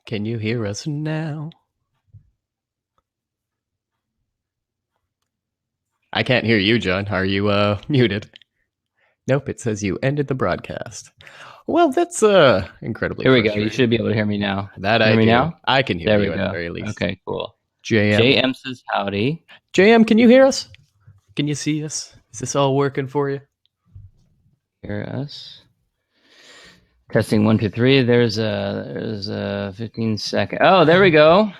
Can you hear us now? I can't hear you, John. Are you muted? Nope, it says you ended the broadcast. Well, that's incredibly Here we go. You frustrating. should be able to hear me now. That Hear I me do. now? I can hear There we you at the go. very least. Okay, cool. JM. JM says howdy. JM, can you hear us? Can you see us? Is this all working for you? Hear us. Testing 1, 2, 3. There's a 15 second. Oh, there we go.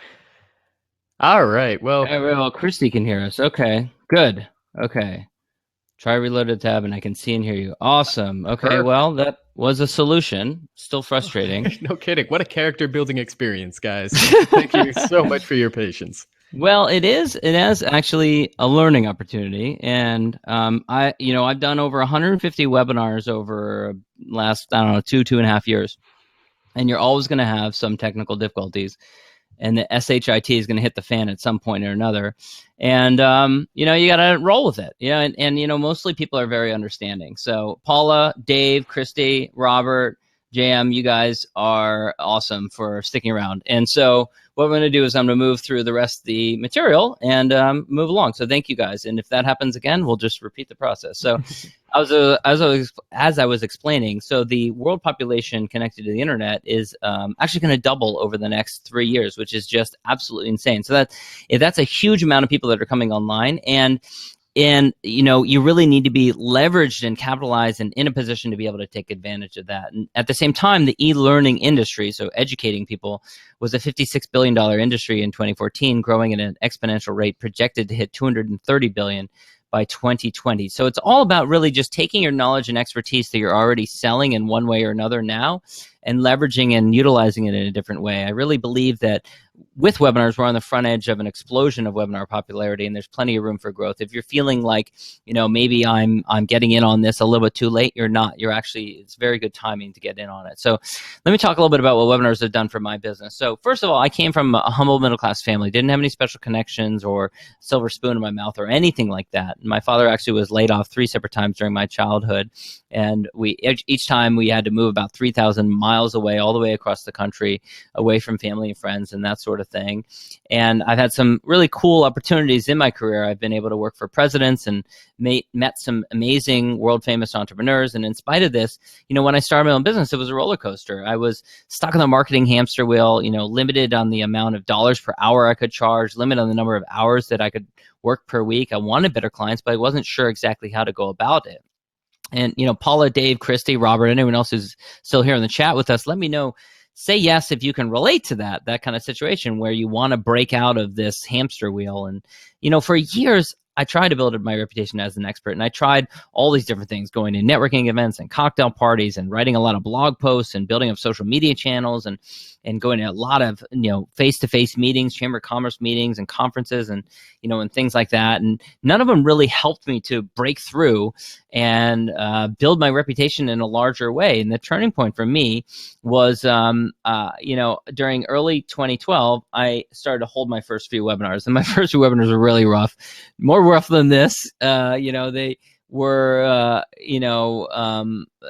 All right. Well, Christy can hear us. Okay, good. Okay. Try reloaded tab and I can see and hear you. Awesome. Okay, perfect. well, that was a solution. Still frustrating. No kidding. What a character building experience, guys. Thank you so much for your patience. Well, it is. It is actually a learning opportunity, and I've done over 150 webinars over last, I don't know, 2.5 years, and you're always going to have some technical difficulties, and the SHIT is going to hit the fan at some point or another, and you got to roll with it, and mostly people are very understanding. So Paula, Dave, Christy, Robert, JM, you guys are awesome for sticking around, and so what we're going to do is I'm going to move through the rest of the material and move along. So thank you guys. And if that happens again, we'll just repeat the process. So as I was explaining, so the world population connected to the internet is actually going to double over the next 3 years, which is just absolutely insane. So that's a huge amount of people that are coming online. And you really need to be leveraged and capitalized and in a position to be able to take advantage of that. And at the same time, the e-learning industry, so educating people, was a $56 billion industry in 2014, growing at an exponential rate, projected to hit $230 billion by 2020. So it's all about really just taking your knowledge and expertise that you're already selling in one way or another now and leveraging and utilizing it in a different way. I really believe that with webinars, we're on the front edge of an explosion of webinar popularity, and there's plenty of room for growth. If you're feeling like, maybe I'm getting in on this a little bit too late, you're not. You're actually, it's very good timing to get in on it. So let me talk a little bit about what webinars have done for my business. So first of all, I came from a humble middle-class family, didn't have any special connections or silver spoon in my mouth or anything like that. My father actually was laid off 3 separate times during my childhood, and each time we had to move about 3,000 miles away, all the way across the country, away from family and friends and that sort of thing. And I've had some really cool opportunities in my career. I've been able to work for presidents and met some amazing world famous entrepreneurs. And in spite of this, when I started my own business, it was a roller coaster. I was stuck on the marketing hamster wheel, limited on the amount of dollars per hour I could charge, limited on the number of hours that I could work per week. I wanted better clients, but I wasn't sure exactly how to go about it. And, Paula, Dave, Christy, Robert, anyone else who's still here in the chat with us, let me know. Say yes if you can relate to that kind of situation where you want to break out of this hamster wheel. And, for years, I tried to build my reputation as an expert, and I tried all these different things, going to networking events and cocktail parties and writing a lot of blog posts and building up social media channels and going to a lot of, face-to-face meetings, chamber of commerce meetings and conferences and, and things like that. And none of them really helped me to break through and build my reputation in a larger way. And the turning point for me was, during early 2012, I started to hold my first few webinars, and my first few webinars were really rough, more rough than this. They were,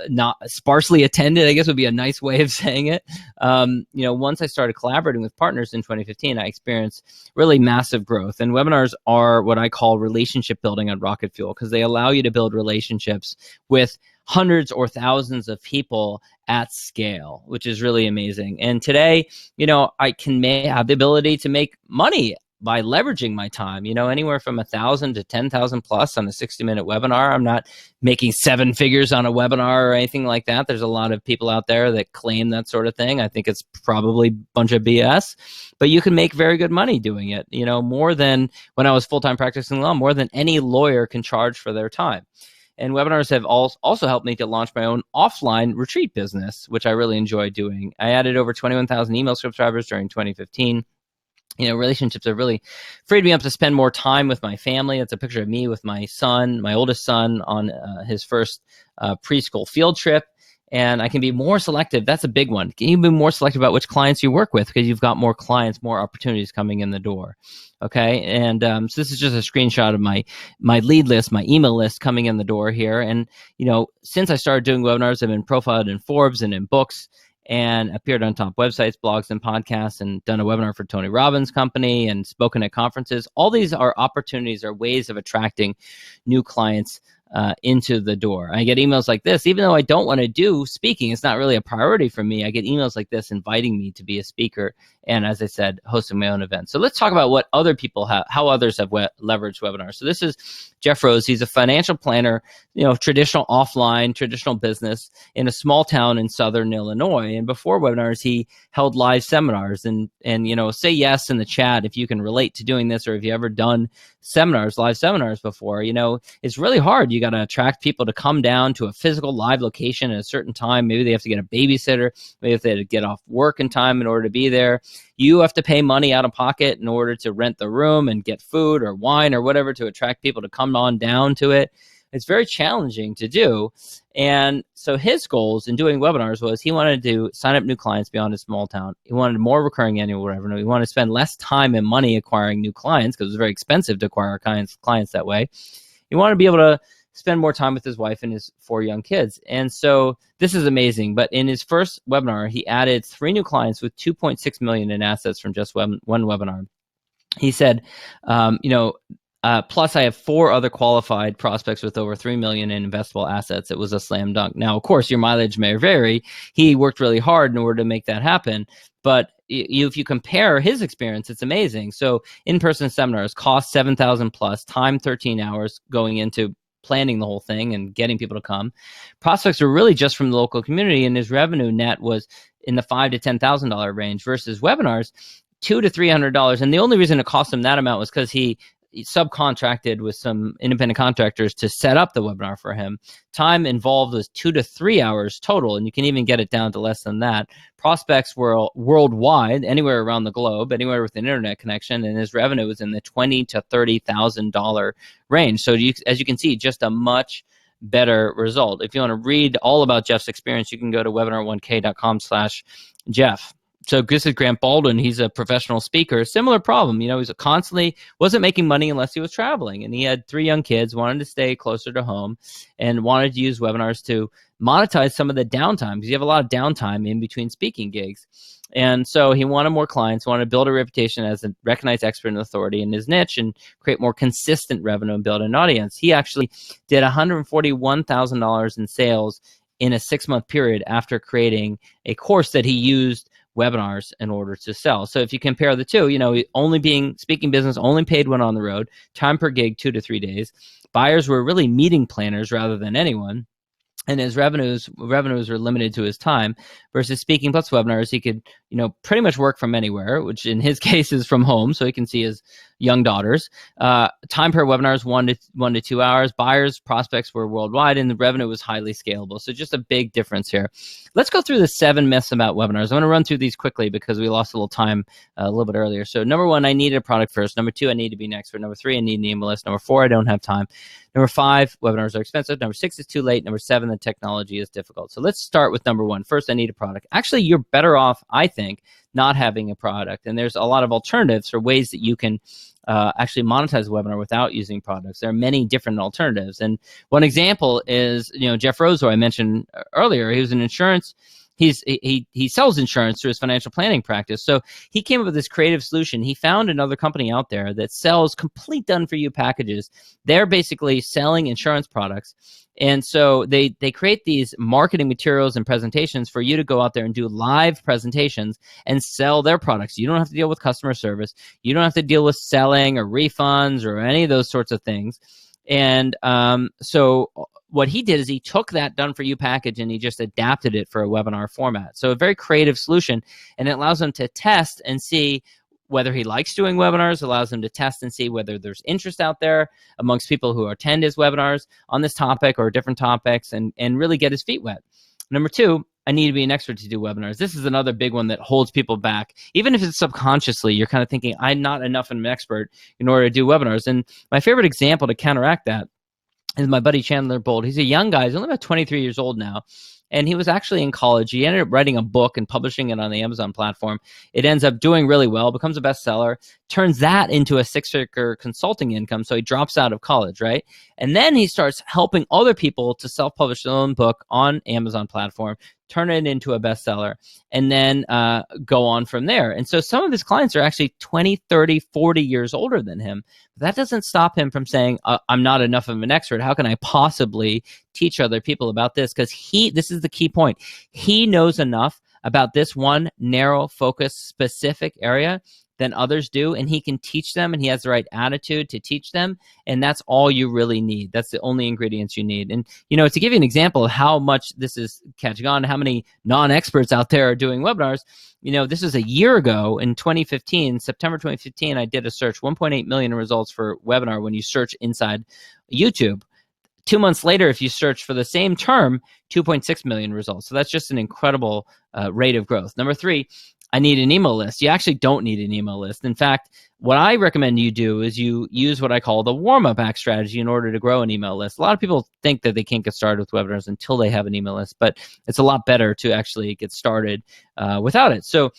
not sparsely attended, I guess would be a nice way of saying it. Once I started collaborating with partners in 2015, I experienced really massive growth. And webinars are what I call relationship building on rocket fuel, because they allow you to build relationships with hundreds or thousands of people at scale, which is really amazing. And today, I can have the ability to make money by leveraging my time, anywhere from 1,000 to 10,000 plus on a 60-minute webinar. I'm not making 7 figures on a webinar or anything like that. There's a lot of people out there that claim that sort of thing. I think it's probably a bunch of BS, but you can make very good money doing it, more than when I was full-time practicing law, more than any lawyer can charge for their time. And webinars have also helped me to launch my own offline retreat business, which I really enjoy doing. I added over 21,000 email subscribers during 2015. Relationships have really freed me up to spend more time with my family. It's a picture of me with my son, my oldest son, on his first preschool field trip. And I can be more selective. That's a big one. Can you be more selective about which clients you work with, because you've got more clients, more opportunities coming in the door. Okay. And so this is just a screenshot of my lead list, my email list coming in the door here. And, since I started doing webinars, I've been profiled in Forbes and in books. and appeared on top websites, blogs, and podcasts, and done a webinar for Tony Robbins' company and spoken at conferences. All these are opportunities or ways of attracting new clients into the door. I get emails like this, even though I don't want to do speaking, it's not really a priority for me. I get emails like this inviting me to be a speaker. And as I said, hosting my own event. So let's talk about what other people have, how others have leveraged webinars. So this is Jeff Rose. He's a financial planner, traditional offline, traditional business in a small town in Southern Illinois. And before webinars, he held live seminars and say yes in the chat if you can relate to doing this, or if you ever done seminars, live seminars before. It's really hard. You got to attract people to come down to a physical live location at a certain time. Maybe they have to get a babysitter. Maybe if they had to get off work in time in order to be there. You have to pay money out of pocket in order to rent the room and get food or wine or whatever to attract people to come on down to it. It's very challenging to do. And so his goals in doing webinars was he wanted to sign up new clients beyond his small town. He wanted more recurring annual revenue. He wanted to spend less time and money acquiring new clients because it was very expensive to acquire clients that way. He wanted to be able to spend more time with his wife and his 4 young kids. And so this is amazing. But in his first webinar, he added 3 new clients with $2.6 million in assets from just one webinar. He said, plus I have 4 other qualified prospects with over $3 million in investable assets. It was a slam dunk. Now, of course, your mileage may vary. He worked really hard in order to make that happen. But if you compare his experience, it's amazing. So in-person seminars cost $7,000 plus, time 13 hours going into planning the whole thing and getting people to come. Prospects were really just from the local community, and his revenue net was in the $5,000 to $10,000 range versus webinars, $200 to $300. And the only reason it cost him that amount was because he subcontracted with some independent contractors to set up the webinar for him. Time involved was 2 to 3 hours total, and you can even get it down to less than that. Prospects were worldwide, anywhere around the globe, anywhere with an internet connection, and his revenue was in the $20,000 to $30,000 range. So as you can see, just a much better result. If you want to read all about Jeff's experience, you can go to webinar1k.com/Jeff. So this is Grant Baldwin. He's a professional speaker. Similar problem. He's constantly wasn't making money unless he was traveling. And he had 3 young kids, wanted to stay closer to home, and wanted to use webinars to monetize some of the downtime, because you have a lot of downtime in between speaking gigs. And so he wanted more clients, wanted to build a reputation as a recognized expert and authority in his niche and create more consistent revenue and build an audience. He actually did $141,000 in sales in a 6-month period after creating a course that he used webinars in order to sell. So if you compare the two, only being speaking business, only paid when on the road, time per gig 2 to 3 days. Buyers were really meeting planners rather than anyone. And his revenues are limited to his time, versus speaking plus webinars. He could, pretty much work from anywhere, which in his case is from home, so he can see his young daughters. Time per webinar is 1 to 2 hours. Buyers, prospects were worldwide, and the revenue was highly scalable. So just a big difference here. Let's go through the 7 myths about webinars. I'm going to run through these quickly because we lost a little time a little bit earlier. So number 1, I needed a product first. Number 2, I need to be an expert. Number 3, I need an email list. Number 4, I don't have time. Number 5, webinars are expensive. Number 6, it's too late. Number 7, the technology is difficult. So let's start with number 1. First, I need a product. Actually, you're better off, I think, not having a product. And there's a lot of alternatives for ways that you can actually monetize a webinar without using products. There are many different alternatives. And one example is, Jeff Rose, who I mentioned earlier. He was an insurance. He sells insurance through his financial planning practice. So he came up with this creative solution. He found another company out there that sells complete done-for-you packages. They're basically selling insurance products. And so they create these marketing materials and presentations for you to go out there and do live presentations and sell their products. You don't have to deal with customer service. You don't have to deal with selling or refunds or any of those sorts of things. And so what he did is he took that done-for-you package and he just adapted it for a webinar format. So a very creative solution, and it allows him to test and see whether he likes doing webinars, allows him to test and see whether there's interest out there amongst people who attend his webinars on this topic or different topics, and really get his feet wet. Number 2, I need to be an expert to do webinars. This is another big one that holds people back. Even if it's subconsciously, you're kind of thinking, I'm not enough of an expert in order to do webinars. And my favorite example to counteract that is my buddy Chandler Bolt. He's a young guy. He's only about 23 years old now. And he was actually in college. He ended up writing a book and publishing it on the Amazon platform. It ends up doing really well, becomes a bestseller, turns that into a 6-figure consulting income. So he drops out of college, right? And then he starts helping other people to self-publish their own book on Amazon platform, turn it into a bestseller, and then go on from there. And so some of his clients are actually 20, 30, 40 years older than him. That doesn't stop him from saying, I'm not enough of an expert. How can I possibly teach other people about this? Because this is the key point. He knows enough about this one narrow, focused, specific area than others do, and he can teach them, and he has the right attitude to teach them, and that's all you really need. That's the only ingredients you need. And, to give you an example of how much this is catching on, how many non-experts out there are doing webinars, this was a year ago in 2015, September 2015, I did a search, 1.8 million results for webinar when you search inside YouTube. 2 months later, if you search for the same term, 2.6 million results. So that's just an incredible rate of growth. Number 3, I need an email list. You actually don't need an email list. In fact, what I recommend you do is you use what I call the warm-up act strategy in order to grow an email list. A lot of people think that they can't get started with webinars until they have an email list, but it's a lot better to actually get started without it. So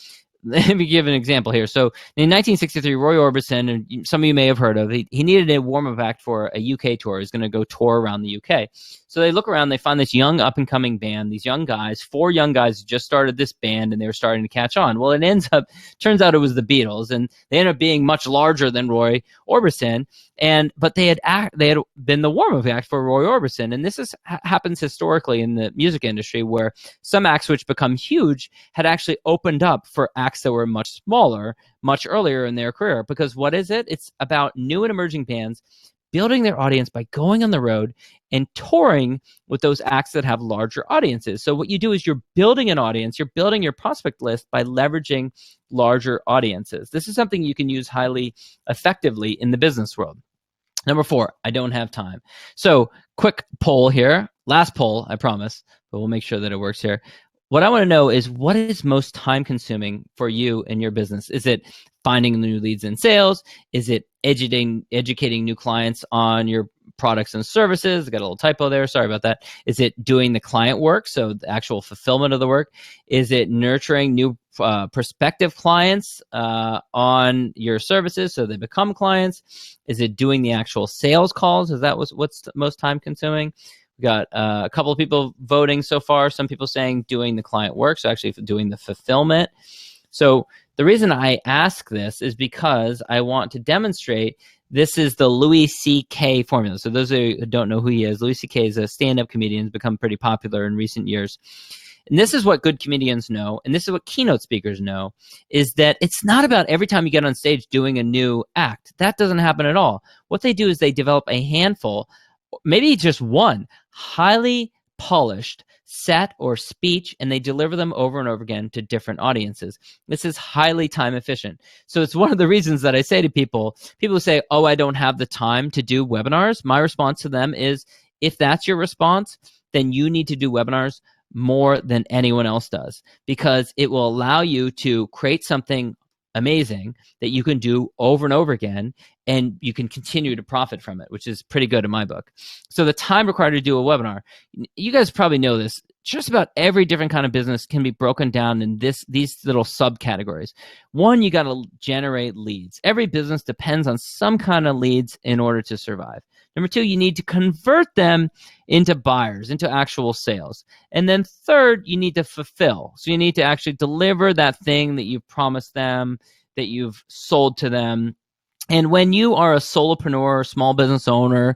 let me give an example here. So in 1963, Roy Orbison, and some of you may have heard of, he needed a warm-up act for a UK tour. He's going to go tour around the UK. So they look around, they find this young up-and-coming band, these young guys, 4 young guys who just started this band, and they were starting to catch on. Well, turns out it was the Beatles, and they ended up being much larger than Roy Orbison, but they had been the warm-up act for Roy Orbison. And this happens historically in the music industry, where some acts which become huge had actually opened up for acts that were much smaller, much earlier in their career. Because what is it? It's about new and emerging bands building their audience by going on the road and touring with those acts that have larger audiences. So what you do is you're building an audience, you're building your prospect list by leveraging larger audiences. This is something you can use highly effectively in the business world. Number 4, I don't have time. So quick poll here, last poll, I promise, but we'll make sure that it works here. What I want to know is, what is most time consuming for you in your business? Is it finding new leads in sales? Is it educating new clients on your products and services? I got a little typo there. Sorry about that. Is it doing the client work, so the actual fulfillment of the work? Is it nurturing new prospective clients on your services so they become clients? Is it doing the actual sales calls? Is that what's most time consuming? We got a couple of people voting so far. Some people saying doing the client work, so actually doing the fulfillment. So the reason I ask this is because I want to demonstrate this is the Louis C.K. formula. So those who don't know who he is, Louis C.K. is a stand-up comedian, has become pretty popular in recent years. And this is what good comedians know, and this is what keynote speakers know, is that it's not about every time you get on stage doing a new act. That doesn't happen at all. What they do is they develop a handful, maybe just one, highly polished set or speech, and they deliver them over and over again to different audiences. This is highly time efficient. So it's one of the reasons that I say to people who say, oh, I don't have the time to do webinars. My response to them is, if that's your response, then you need to do webinars more than anyone else does, because it will allow you to create something amazing that you can do over and over again, and you can continue to profit from it, which is pretty good in my book. So the time required to do a webinar, you guys probably know this, just about every different kind of business can be broken down in these little subcategories. One, you got to generate leads. Every business depends on some kind of leads in order to survive. Number 2, you need to convert them into buyers, into actual sales. And then third, you need to fulfill. So you need to actually deliver that thing that you've promised them, that you've sold to them. And when you are a solopreneur, small business owner,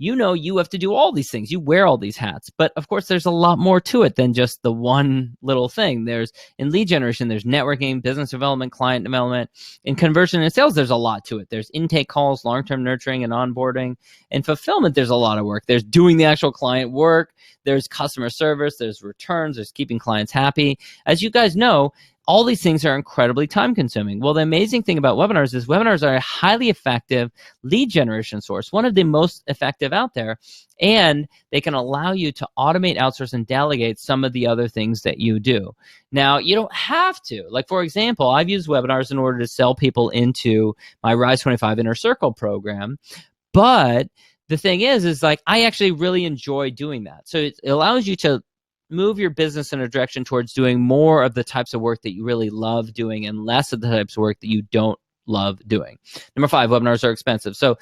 you know you have to do all these things. You wear all these hats. But of course, there's a lot more to it than just the one little thing. There's, in lead generation, there's networking, business development, client development. In conversion and sales, there's a lot to it. There's intake calls, long-term nurturing and onboarding. In fulfillment, there's a lot of work. There's doing the actual client work. There's customer service. There's returns. There's keeping clients happy. As you guys know, all these things are incredibly time consuming. Well, the amazing thing about webinars is webinars are a highly effective lead generation source, one of the most effective out there, and they can allow you to automate, outsource, and delegate some of the other things that you do. Now, you don't have to. Like, for example, I've used webinars in order to sell people into my Rise 25 Inner Circle program, but the thing is like, I actually really enjoy doing that. So it allows you to move your business in a direction towards doing more of the types of work that you really love doing and less of the types of work that you don't love doing. Number 5, webinars are expensive. So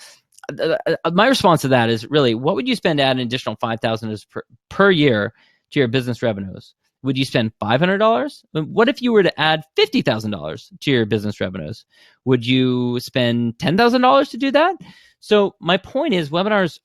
my response to that is really, what would you spend to add an additional $5,000 per year to your business revenues? Would you spend $500? What if you were to add $50,000 to your business revenues? Would you spend $10,000 to do that? So my point is, webinars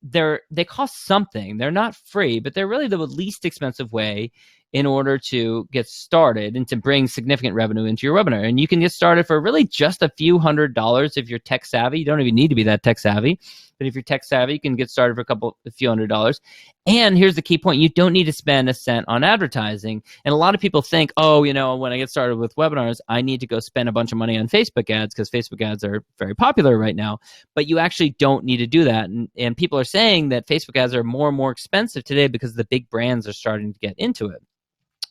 they cost something. They're not free, but they're really the least expensive way in order to get started and to bring significant revenue into your webinar. And you can get started for really just a few $100s if you're tech savvy. You don't even need to be that tech savvy, but if you're tech savvy, you can get started for a few $100s. And here's the key point: you don't need to spend a cent on advertising. And a lot of people think, oh, when I get started with webinars, I need to go spend a bunch of money on Facebook ads because Facebook ads are very popular right now. But you actually don't need to do that. And people are saying that Facebook ads are more and more expensive today because the big brands are starting to get into it.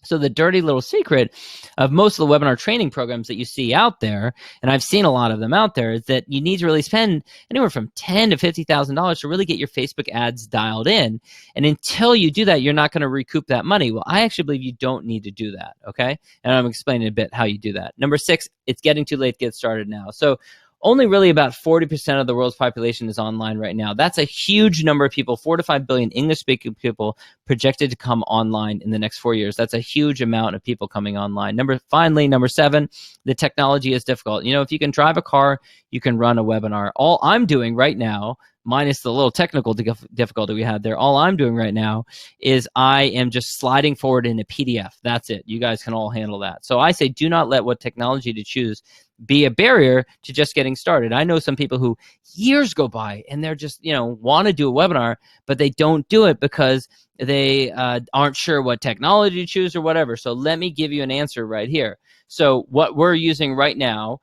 So the dirty little secret of most of the webinar training programs that you see out there, and I've seen a lot of them out there, is that you need to really spend anywhere from $10,000 to $50,000 to really get your Facebook ads dialed in. And until you do that, you're not going to recoup that money. Well, I actually believe you don't need to do that, okay? And I'm explaining a bit how you do that. Number 6, it's getting too late to get started now. So only really about 40% of the world's population is online right now. That's a huge number of people, 4 to 5 billion English-speaking people projected to come online in the next 4 years. That's a huge amount of people coming online. Finally, number 7, the technology is difficult. If you can drive a car, you can run a webinar. All I'm doing right now, minus the little technical difficulty we had there, all I'm doing right now is I am just sliding forward in a PDF. That's it. You guys can all handle that. So I say, do not let what technology to choose be a barrier to just getting started. I know some people who years go by and they're just, want to do a webinar, but they don't do it because they aren't sure what technology to choose or whatever. So let me give you an answer right here. So what we're using right now,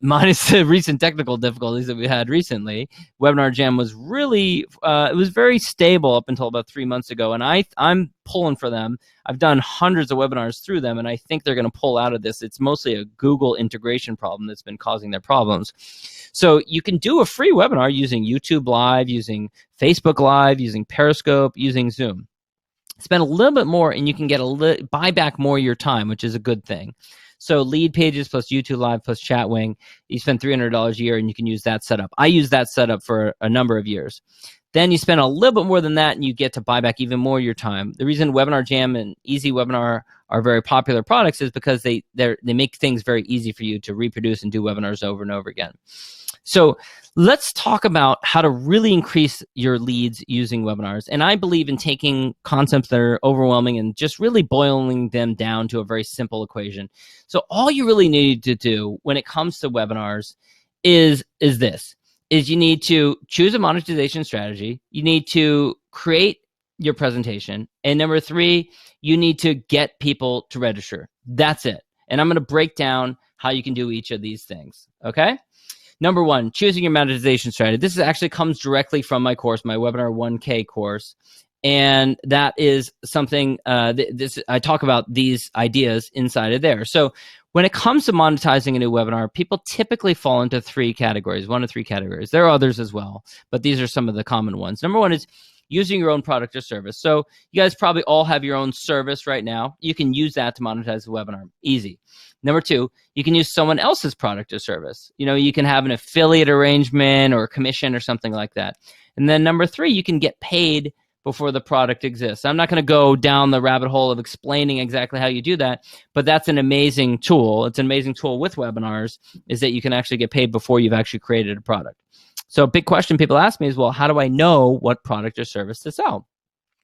minus the recent technical difficulties that we had recently, Webinar Jam was really, it was very stable up until about 3 months ago. And I'm pulling for them. I've done hundreds of webinars through them, and I think they're going to pull out of this. It's mostly a Google integration problem that's been causing their problems. So you can do a free webinar using YouTube Live, using Facebook Live, using Periscope, using Zoom. Spend a little bit more, and you can get buy back more of your time, which is a good thing. So Lead Pages plus YouTube Live plus Chatwing, you spend $300 a year, and you can use that setup. I use that setup for a number of years. Then you spend a little bit more than that, and you get to buy back even more of your time. The reason Webinar Jam and Easy Webinar are very popular products is because they make things very easy for you to reproduce and do webinars over and over again. So let's talk about how to really increase your leads using webinars. And I believe in taking concepts that are overwhelming and just really boiling them down to a very simple equation. So all you really need to do when it comes to webinars is you need to choose a monetization strategy. You need to create your presentation. And number 3, you need to get people to register. That's it. And I'm going to break down how you can do each of these things. Okay? Number 1, choosing your monetization strategy. This actually comes directly from my course, my Webinar 1K course. And that is something, I talk about these ideas inside of there. So when it comes to monetizing a new webinar, people typically fall into 3 categories, 1 to 3 categories. There are others as well, but these are some of the common ones. Number 1 is using your own product or service. So you guys probably all have your own service right now. You can use that to monetize the webinar. Easy. Number 2, you can use someone else's product or service. You can have an affiliate arrangement or a commission or something like that. And then number 3, you can get paid before the product exists. I'm not going to go down the rabbit hole of explaining exactly how you do that, but that's an amazing tool. It's an amazing tool with webinars, is that you can actually get paid before you've actually created a product. So a big question people ask me is, well, how do I know what product or service to sell?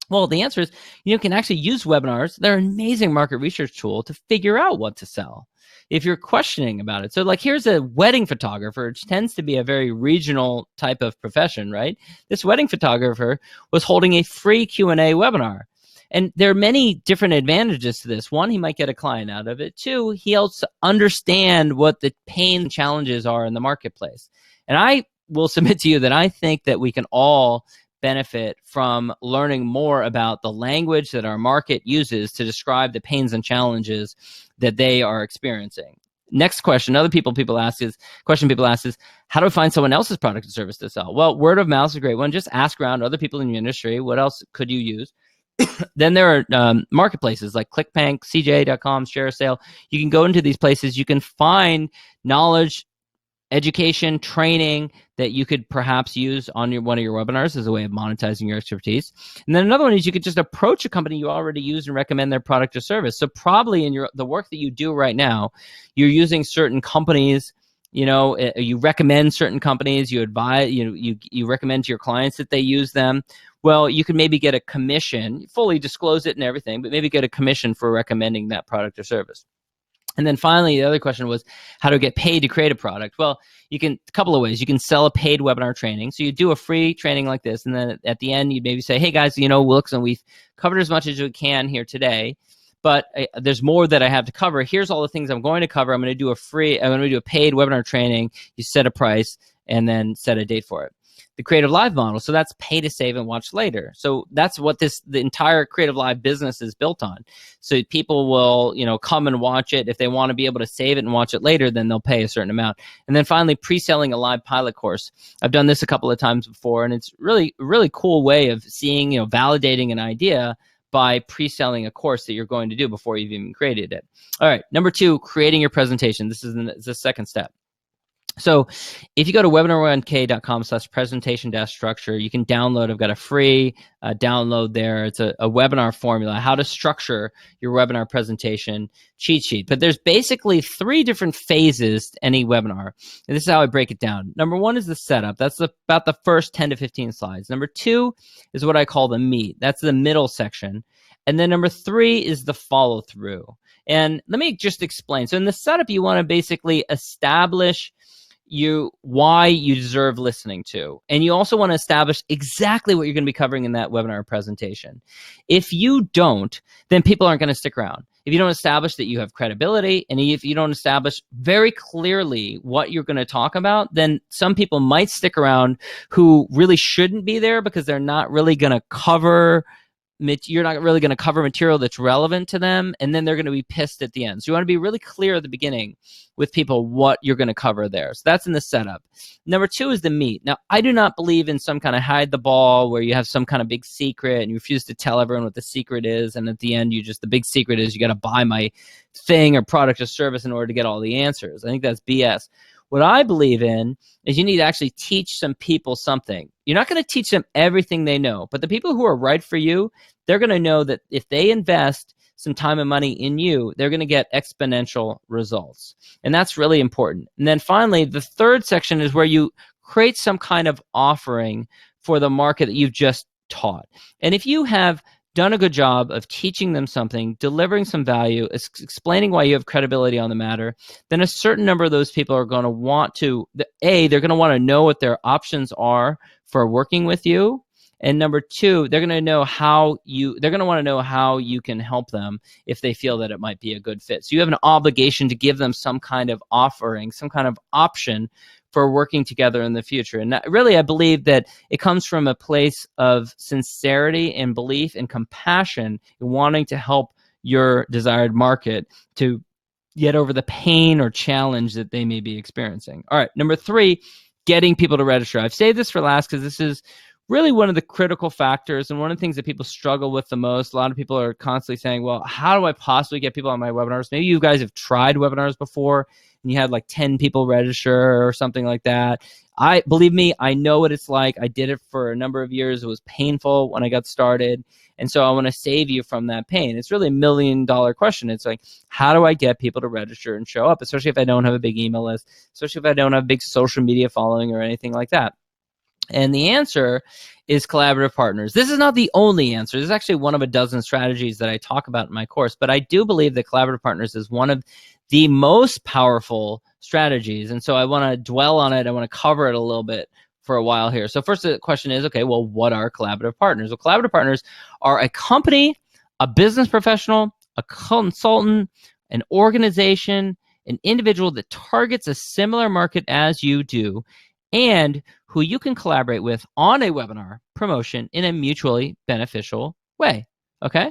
Well, the answer is you can actually use webinars. They're an amazing market research tool to figure out what to sell if you're questioning about it. So like, here's a wedding photographer, which tends to be a very regional type of profession, right? This wedding photographer was holding a free Q&A webinar. And there are many different advantages to this. 1, he might get a client out of it. 2, he helps understand what the pain and challenges are in the marketplace. And I will submit to you that I think that we can all benefit from learning more about the language that our market uses to describe the pains and challenges that they are experiencing. Next question, people ask is, how do I find someone else's product or service to sell? Well, word of mouth is a great one. Just ask around other people in your industry. What else could you use? Then there are marketplaces like ClickBank, CJ.com, ShareASale. You can go into these places. You can find knowledge education, training that you could perhaps use on one of your webinars as a way of monetizing your expertise. And then another one is you could just approach a company you already use and recommend their product or service. So probably in the work that you do right now, you're using certain companies. You recommend certain companies, you advise, you recommend to your clients that they use them. Well, you could maybe get a commission, fully disclose it and everything, but maybe get a commission for recommending that product or service. And then finally, the other question was how to get paid to create a product. Well, you can a couple of ways. You can sell a paid webinar training. So you do a free training like this, and then at the end, you maybe say, hey guys, look, and we've covered as much as we can here today, but there's more that I have to cover. Here's all the things I'm going to cover. I'm going to do a paid webinar training. You set a price and then set a date for it. The Creative Live model, so that's pay to save and watch later. So that's what the entire Creative Live business is built on. So people will, come and watch it. If they want to be able to save it and watch it later, then they'll pay a certain amount. And then finally, pre-selling a live pilot course. I've done this a couple of times before, and it's really cool way of seeing, validating an idea by pre-selling a course that you're going to do before you've even created it. All right, number 2, creating your presentation. This is the second step. So if you go to webinar1k.com/presentation-structure, you can download. I've got a free download there. It's a webinar formula, how to structure your webinar presentation cheat sheet. But there's basically 3 different phases to any webinar. And this is how I break it down. Number 1 is the setup. That's about the first 10 to 15 slides. Number 2 is what I call the meat. That's the middle section. And then number 3 is the follow through. And let me just explain. So in the setup, you want to basically establish why you deserve listening to. And you also want to establish exactly what you're going to be covering in that webinar presentation. If you don't, then people aren't going to stick around. If you don't establish that you have credibility, and if you don't establish very clearly what you're going to talk about, then some people might stick around who really shouldn't be there because they're not really going to cover you're not really going to cover material that's relevant to them, and then they're going to be pissed at the end. So you want to be really clear at the beginning with people what you're going to cover there. So that's in the setup. Number 2 is the meat. Now, I do not believe in some kind of hide the ball where you have some kind of big secret and you refuse to tell everyone what the secret is, and at the end, the big secret is you got to buy my thing or product or service in order to get all the answers. I think that's BS. What I believe in is you need to actually teach some people something. You're not going to teach them everything they know, but the people who are right for you, they're going to know that if they invest some time and money in you, they're going to get exponential results. And that's really important. And then finally, the third section is where you create some kind of offering for the market that you've just taught. And if you have done a good job of teaching them something, delivering some value, explaining why you have credibility on the matter, then a certain number of those people are going to want to, they're going to want to know what their options are for working with you. And number 2, they're going to want to know how you can help them if they feel that it might be a good fit. So you have an obligation to give them some kind of offering, some kind of option for working together in the future. And really, I believe that it comes from a place of sincerity and belief and compassion in wanting to help your desired market to get over the pain or challenge that they may be experiencing. All right, number 3, getting people to register. I've saved this for last because this is really one of the critical factors and one of the things that people struggle with the most. A lot of people are constantly saying, well, how do I possibly get people on my webinars? Maybe you guys have tried webinars before and you had like 10 people register or something like that. Believe me, I know what it's like. I did it for a number of years. It was painful when I got started. And so I want to save you from that pain. It's really $1 million question. It's like, how do I get people to register and show up, especially if I don't have a big email list, especially if I don't have a big social media following or anything like that? And the answer is collaborative partners. This is not the only answer. This is actually one of a dozen strategies that I talk about in my course, but I do believe that collaborative partners is one of the most powerful strategies. And so I want to dwell on it. I want to cover it a little bit for a while here. So first the question is, okay, well, what are collaborative partners? Well, collaborative partners are a company, a business professional, a consultant, an organization, an individual that targets a similar market as you do, and who you can collaborate with on a webinar promotion in a mutually beneficial way, okay?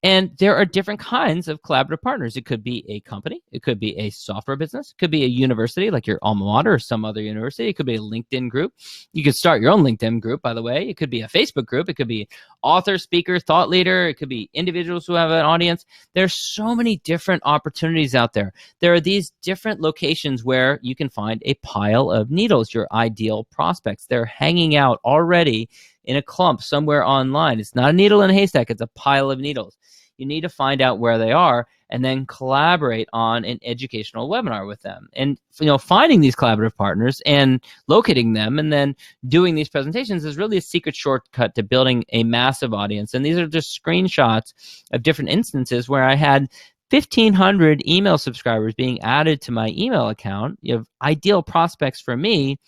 And there are different kinds of collaborative partners. It could be a company. It could be a software business. It could be a university like your alma mater or some other university. It could be a LinkedIn group. You could start your own LinkedIn group, by the way. It could be a Facebook group. It could be author, speaker, thought leader. It could be individuals who have an audience. There's so many different opportunities out there. There are these different locations where you can find a pile of needles, your ideal prospects. They're hanging out already in a clump somewhere online. It's not a needle in a haystack. It's a pile of needles. You need to find out where they are and then collaborate on an educational webinar with them. And finding these collaborative partners and locating them and then doing these presentations is really a secret shortcut to building a massive audience. And these are just screenshots of different instances where I had 1,500 email subscribers being added to my email account. You have ideal prospects for me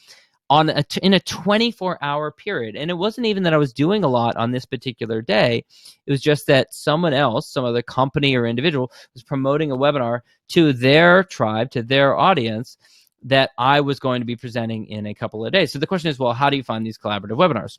in a 24-hour period. And it wasn't even that I was doing a lot on this particular day. It was just that someone else, some other company or individual, was promoting a webinar to their tribe, to their audience, that I was going to be presenting in a couple of days. So the question is, well, how do you find these collaborative webinars?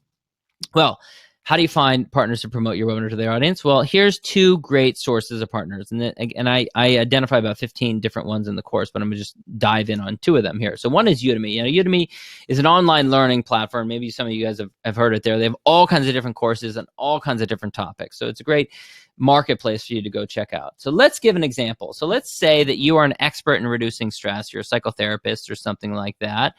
Well, how do you find partners to promote your webinar to their audience? Well, here's two great sources of partners. And I identify about 15 different ones in the course, but I'm going to just dive in on two of them here. So one is Udemy. Udemy is an online learning platform. Maybe some of you guys have heard it there. They have all kinds of different courses on all kinds of different topics. So it's a great marketplace for you to go check out. So let's give an example. So let's say that you are an expert in reducing stress. You're a psychotherapist or something like that.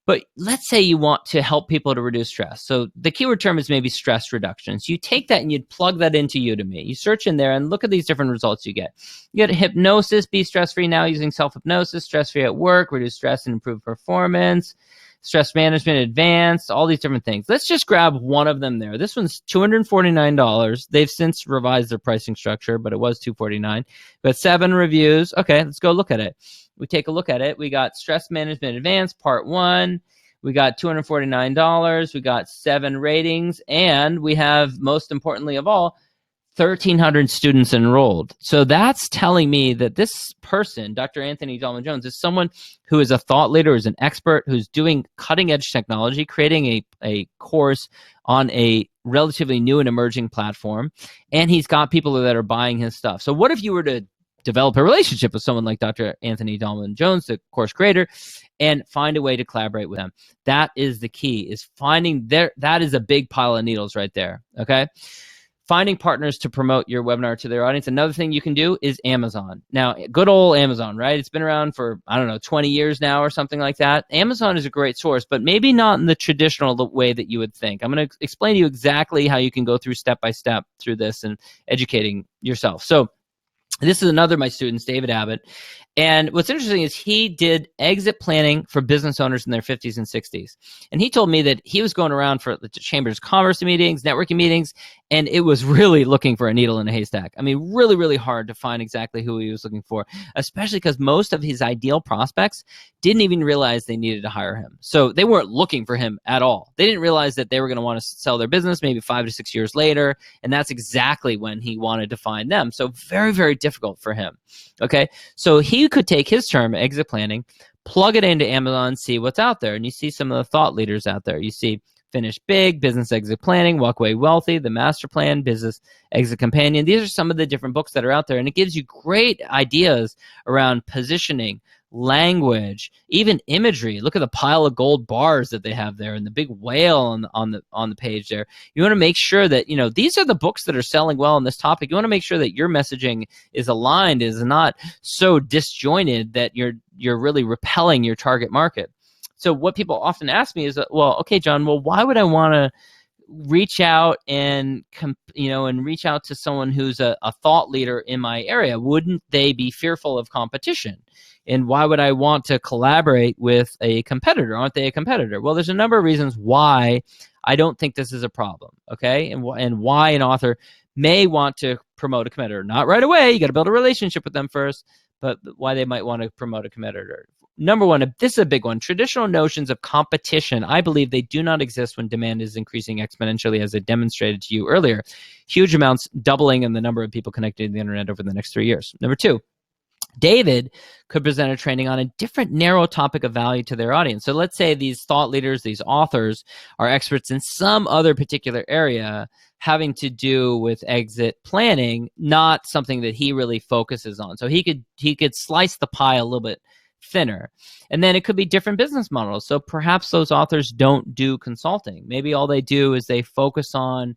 But let's say you want to help people to reduce stress. So the keyword term is maybe stress reduction. So you take that and you plug that into Udemy. You search in there and look at these different results you get. You get hypnosis, be stress-free now using self-hypnosis, stress-free at work, reduce stress and improve performance, stress management advanced, all these different things. Let's just grab one of them there. This one's $249. They've since revised their pricing structure, but it was $249. We got 7 reviews. Okay, let's go look at it. We take a look at it. We got Stress Management Advanced Part 1. We got $249. We got 7 ratings. And we have, most importantly of all, 1,300 students enrolled. So that's telling me that this person, Dr. Anthony Dahlman-Jones, is someone who is a thought leader, is an expert, who's doing cutting-edge technology, creating a course on a relatively new and emerging platform. And he's got people that are buying his stuff. So what if you were to develop a relationship with someone like Dr. Anthony Dahlman-Jones, the course creator, and find a way to collaborate with them? That is the key, is finding that is a big pile of needles right there, okay? Finding partners to promote your webinar to their audience. Another thing you can do is Amazon. Now, good old Amazon, right? It's been around for, 20 years now or something like that. Amazon is a great source, but maybe not in the traditional way that you would think. I'm going to explain to you exactly how you can go through step by step through this and educating yourself. So this is another of my students, David Abbott. And what's interesting is he did exit planning for business owners in their 50s and 60s. And he told me that he was going around for the Chambers of Commerce meetings, networking meetings, and it was really looking for a needle in a haystack. I mean, really, really hard to find exactly who he was looking for, especially because most of his ideal prospects didn't even realize they needed to hire him. So they weren't looking for him at all. They didn't realize that they were going to want to sell their business maybe 5 to 6 years later. And that's exactly when he wanted to find them. So very, very difficult for him. Okay. So he could take his term, exit planning, plug it into Amazon, see what's out there. And you see some of the thought leaders out there. You see Finish Big, Business Exit Planning, Walk Away Wealthy, The Master Plan, Business Exit Companion. These are some of the different books that are out there. And it gives you great ideas around positioning, language, even imagery. Look at the pile of gold bars that they have there and the big whale on the page there. You want to make sure that, these are the books that are selling well on this topic. You want to make sure that your messaging is aligned, is not so disjointed that you're really repelling your target market. So what people often ask me is, well, okay, John, why would I want to reach out and reach out to someone who's a thought leader in my area? Wouldn't they be fearful of competition? And why would I want to collaborate with a competitor? Aren't they a competitor? Well, there's a number of reasons why I don't think this is a problem, okay? And why an author may want to promote a competitor. Not right away. You got to build a relationship with them first, but why they might want to promote a competitor. Number one, this is a big one. Traditional notions of competition, I believe they do not exist when demand is increasing exponentially, as I demonstrated to you earlier. Huge amounts, doubling in the number of people connected to the internet over the next 3 years. Number two, David could present a training on a different narrow topic of value to their audience. So let's say these thought leaders, these authors are experts in some other particular area having to do with exit planning, not something that he really focuses on. So he could slice the pie a little bit thinner. And then it could be different business models. So perhaps those authors don't do consulting. Maybe all they do is they focus on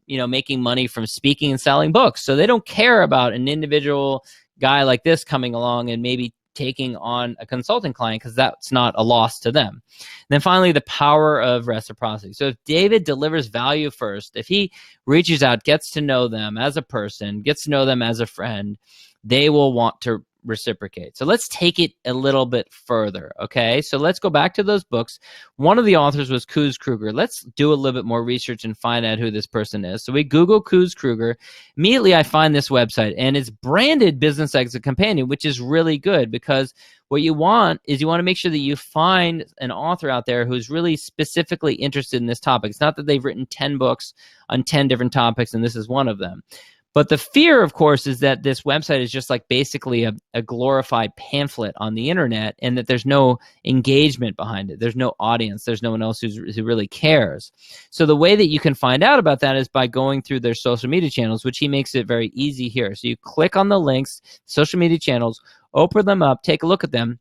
making money from speaking and selling books. So they don't care about an individual guy like this coming along and maybe taking on a consulting client, because that's not a loss to them. And then finally, the power of reciprocity. So if David delivers value first, if he reaches out, gets to know them as a person, gets to know them as a friend, they will want to reciprocate. So let's take it a little bit further. Okay. So let's go back to those books. One of the authors was Coos Kruger. Let's do a little bit more research and find out who this person is. So we Google Coos Kruger. Immediately I find this website, and it's branded Business Exit Companion, which is really good, because what you want is you want to make sure that you find an author out there who's really specifically interested in this topic. It's not that they've written 10 books on 10 different topics and this is one of them. But the fear, of course, is that this website is just like basically a glorified pamphlet on the internet, and that there's no engagement behind it. There's no audience. There's no one else who really cares. So the way that you can find out about that is by going through their social media channels, which he makes it very easy here. So you click on the links, social media channels, open them up, take a look at them.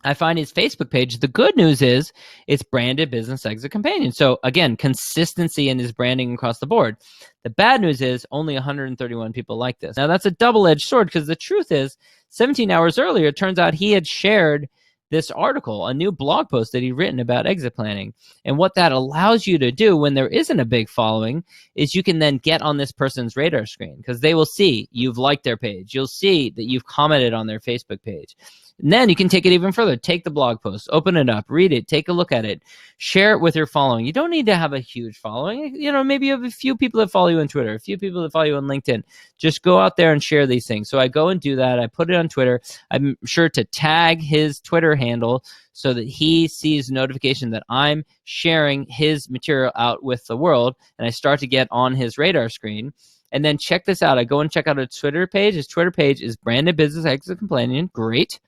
I find his Facebook page. The good news is it's branded Business Exit Companion. So again, consistency in his branding across the board. The bad news is only 131 people like this. Now that's a double-edged sword, because the truth is 17 hours earlier, it turns out he had shared this article, a new blog post that he'd written about exit planning. And what that allows you to do when there isn't a big following is you can then get on this person's radar screen, because they will see you've liked their page. You'll see that you've commented on their Facebook page. And then you can take it even further. Take the blog post, open it up, read it, take a look at it, share it with your following. You don't need to have a huge following. Maybe you have a few people that follow you on Twitter, a few people that follow you on LinkedIn. Just go out there and share these things. So I go and do that. I put it on Twitter. I'm sure to tag his Twitter handle so that he sees notification that I'm sharing his material out with the world, and I start to get on his radar screen. And then check this out. I go and check out his Twitter page. His Twitter page is branded Business Exit Companion. Great.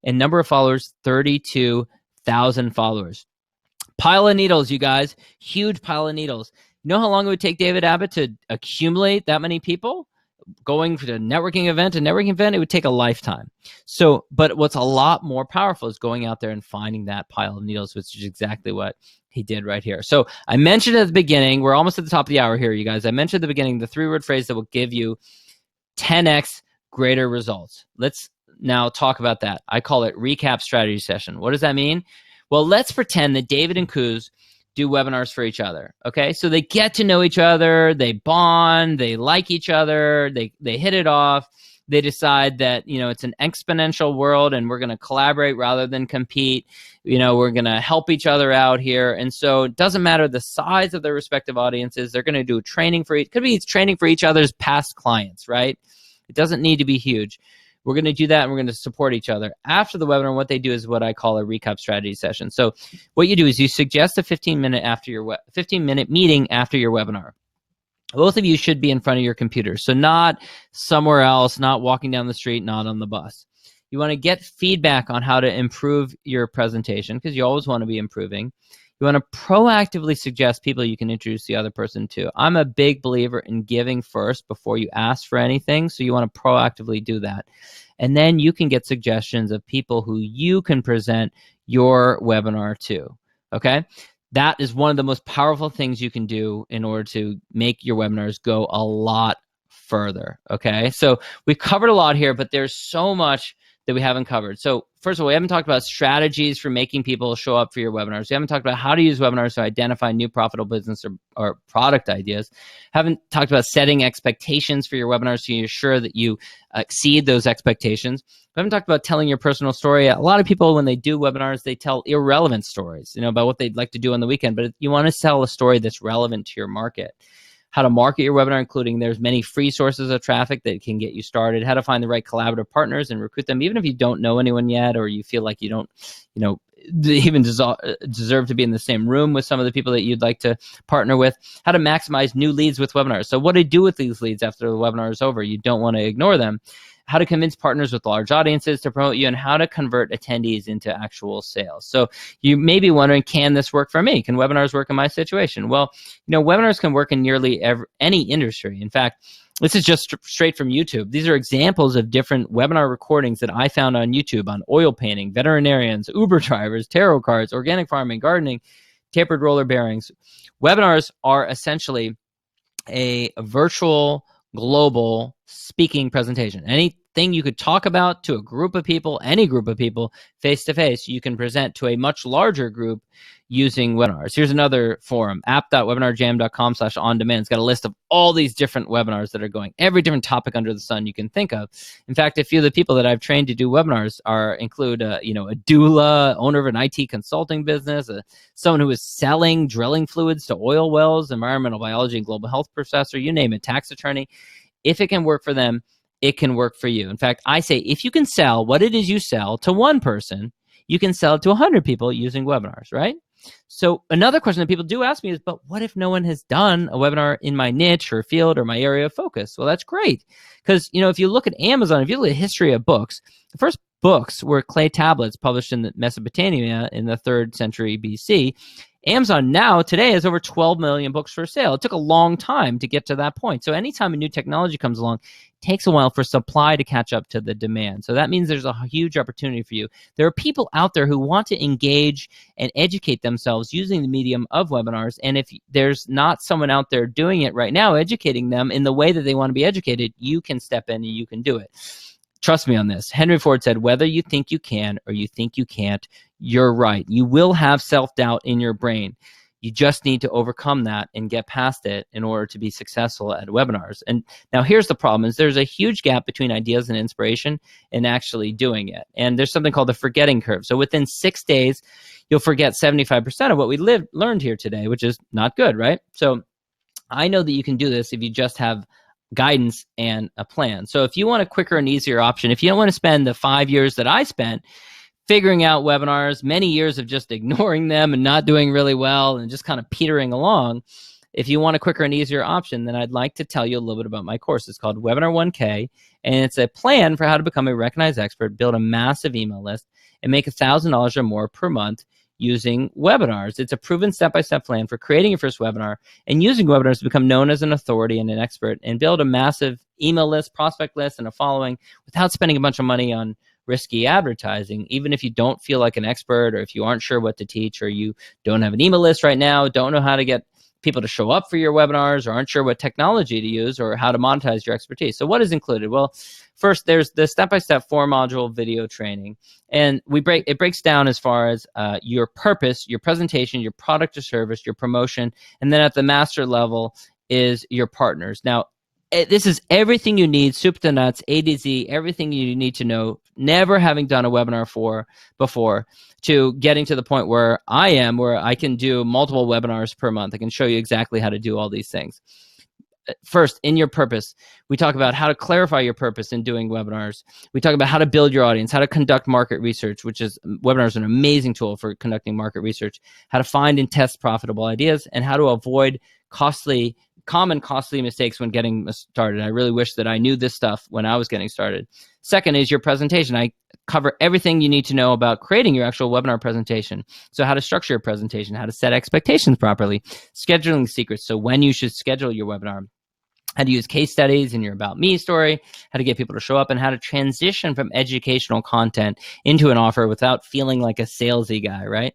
And number of followers, 32,000 followers. Pile of needles, you guys. Huge pile of needles. You know how long it would take David Abbott to accumulate that many people? Going to a networking event, it would take a lifetime. So, but what's a lot more powerful is going out there and finding that pile of needles, which is exactly what he did right here. So I mentioned at the beginning, we're almost at the top of the hour here, you guys. I mentioned at the beginning the 3-word phrase that will give you 10x greater results. Let's now talk about that. I call it recap strategy session. What does that mean? Well, let's pretend that David and Coos do webinars for each other. Okay, so they get to know each other, they bond, they like each other, they hit it off. They decide that it's an exponential world and we're going to collaborate rather than compete. We're going to help each other out here. And so it doesn't matter the size of their respective audiences. They're going to do training for each. Could be training for each other's past clients, right? It doesn't need to be huge. We're going to do that, and we're going to support each other. After the webinar, what they do is what I call a recap strategy session. So what you do is you suggest a 15-minute meeting after your webinar. Both of you should be in front of your computer, so not somewhere else, not walking down the street, not on the bus. You want to get feedback on how to improve your presentation, because you always want to be improving. You want to proactively suggest people you can introduce the other person to. I'm a big believer in giving first before you ask for anything, so you want to proactively do that. And then you can get suggestions of people who you can present your webinar to, okay? That is one of the most powerful things you can do in order to make your webinars go a lot further, okay? So we've covered a lot here, but there's so much that we haven't covered. So first of all, we haven't talked about strategies for making people show up for your webinars. We haven't talked about how to use webinars to identify new profitable business or product ideas. Haven't talked about setting expectations for your webinars so you're sure that you exceed those expectations. We haven't talked about telling your personal story. A lot of people, when they do webinars, they tell irrelevant stories, about what they'd like to do on the weekend, but you want to tell a story that's relevant to your market. How to market your webinar, including there's many free sources of traffic that can get you started, how to find the right collaborative partners and recruit them, even if you don't know anyone yet, or you feel like you don't, even deserve to be in the same room with some of the people that you'd like to partner with, how to maximize new leads with webinars. So what to do with these leads after the webinar is over. You don't want to ignore them. how to convince partners with large audiences to promote you, and how to convert attendees into actual sales. So you may be wondering, can this work for me? Can webinars work in my situation? Well, webinars can work in nearly any industry. In fact, this is just straight from YouTube. These are examples of different webinar recordings that I found on YouTube on oil painting, veterinarians, Uber drivers, tarot cards, organic farming, gardening, tapered roller bearings. Webinars are essentially a virtual global speaking presentation. Anything you could talk about to a group of people, any group of people, face to face, you can present to a much larger group using webinars. Here's another forum, app.webinarjam.com/on-demand. It's got a list of all these different webinars that are going, every different topic under the sun you can think of. In fact, a few of the people that I've trained to do webinars include a doula, owner of an IT consulting business, someone who is selling drilling fluids to oil wells, environmental biology and global health professor, you name it, tax attorney. If it can work for them, it can work for you. In fact, I say if you can sell what it is you sell to one person, you can sell it to 100 people using webinars, right? So another question that people do ask me is, but what if no one has done a webinar in my niche or field or my area of focus? Well, that's great. Because, if you look at Amazon, if you look at the history of books, the first books were clay tablets published in Mesopotamia in the 3rd century BC. Amazon now, today, has over 12 million books for sale. It took a long time to get to that point. So anytime a new technology comes along, it takes a while for supply to catch up to the demand. So that means there's a huge opportunity for you. There are people out there who want to engage and educate themselves using the medium of webinars. And if there's not someone out there doing it right now, educating them in the way that they want to be educated, you can step in and you can do it. Trust me on this. Henry Ford said, whether you think you can or you think you can't, you're right. You will have self-doubt in your brain. You just need to overcome that and get past it in order to be successful at webinars. And now here's the problem is there's a huge gap between ideas and inspiration and actually doing it. And there's something called the forgetting curve. So within 6 days, you'll forget 75% of what we learned here today, which is not good, right? So I know that you can do this if you just have guidance and a plan. So if you want a quicker and easier option, if you don't want to spend the 5 years that I spent figuring out webinars, many years of just ignoring them and not doing really well and just kind of petering along, if you want a quicker and easier option, then I'd like to tell you a little bit about my course. It's called Webinar 1K, and it's a plan for how to become a recognized expert, build a massive email list, and make $1,000 or more per month using webinars. It's a proven step-by-step plan for creating your first webinar and using webinars to become known as an authority and an expert and build a massive email list, prospect list, and a following without spending a bunch of money on risky advertising. Even if you don't feel like an expert, or if you aren't sure what to teach, or you don't have an email list right now, don't know how to get people to show up for your webinars, or aren't sure what technology to use or how to monetize your expertise. So what is included? Well, first, there's the step-by-step 4-module video training. And it breaks down as far as your purpose, your presentation, your product or service, your promotion, and then at the master level is your partners. Now, this is everything you need, soup to nuts, A to Z, everything you need to know, never having done a webinar before, to getting to the point where I am, where I can do multiple webinars per month. I can show you exactly how to do all these things. First, in your purpose, we talk about how to clarify your purpose in doing webinars. We talk about how to build your audience, how to conduct market research, which is webinars are an amazing tool for conducting market research, how to find and test profitable ideas, and how to avoid common costly mistakes when getting started. I really wish that I knew this stuff when I was getting started. Second is your presentation. I cover everything you need to know about creating your actual webinar presentation. So how to structure your presentation, how to set expectations properly, scheduling secrets, so when you should schedule your webinar, how to use case studies in your About Me story, how to get people to show up, and how to transition from educational content into an offer without feeling like a salesy guy, right?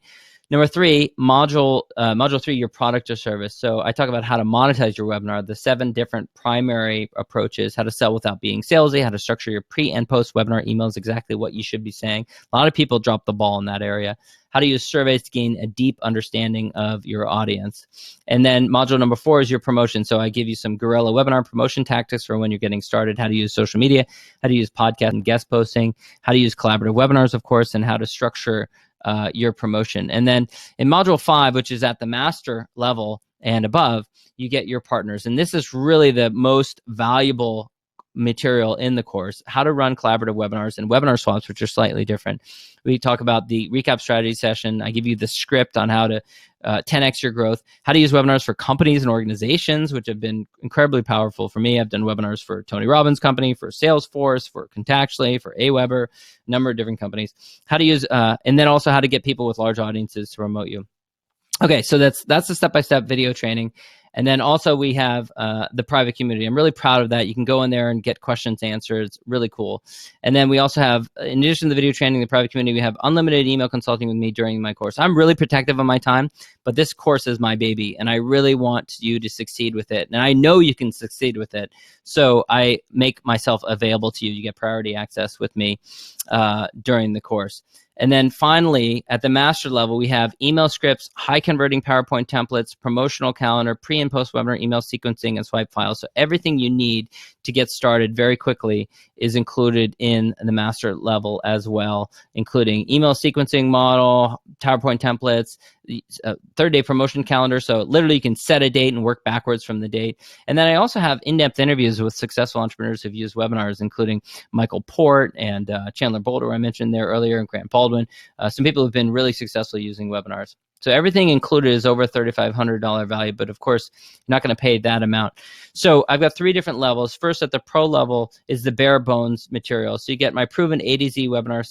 Number 3, module 3, your product or service. So I talk about how to monetize your webinar, the 7 different primary approaches, how to sell without being salesy, how to structure your pre and post webinar emails, exactly what you should be saying. A lot of people drop the ball in that area. How to use surveys to gain a deep understanding of your audience. And then module number 4 is your promotion. So I give you some guerrilla webinar promotion tactics for when you're getting started, how to use social media, how to use podcast and guest posting, how to use collaborative webinars, of course, and how to structure your promotion. And then in module 5, which is at the master level and above, you get your partners. And this is really the most valuable material in the course, how to run collaborative webinars and webinar swaps, which are slightly different. We talk about the recap strategy session. I give you the script on how to 10x your growth, how to use webinars for companies and organizations, which have been incredibly powerful for me. I've done webinars for Tony Robbins' company, for Salesforce, for Contactually, for Aweber, a number of different companies. How to use, and then also how to get people with large audiences to promote you. Okay, so that's the step-by-step video training. And then also we have the private community. I'm really proud of that. You can go in there and get questions answered. It's really cool. And then we also have, in addition to the video training, the private community, we have unlimited email consulting with me during my course. I'm really protective of my time, but this course is my baby, and I really want you to succeed with it. And I know you can succeed with it. So I make myself available to you. You get priority access with me during the course. And then finally, at the master level, we have email scripts, high converting PowerPoint templates, promotional calendar, pre and post webinar email sequencing, and swipe files. So everything you need to get started very quickly is included in the master level as well, including email sequencing model, PowerPoint templates, 30-day promotion calendar. So literally you can set a date and work backwards from the date. And then I also have in-depth interviews with successful entrepreneurs who've used webinars, including Michael Port and Chandler Boulder, I mentioned there earlier, and Grant Baldwin. Some people who've been really successful using webinars. So everything included is over $3,500 value, but of course, you're not going to pay that amount. So I've got 3 different levels. First, at the pro level is the bare bones material. So you get my proven A to Z webinar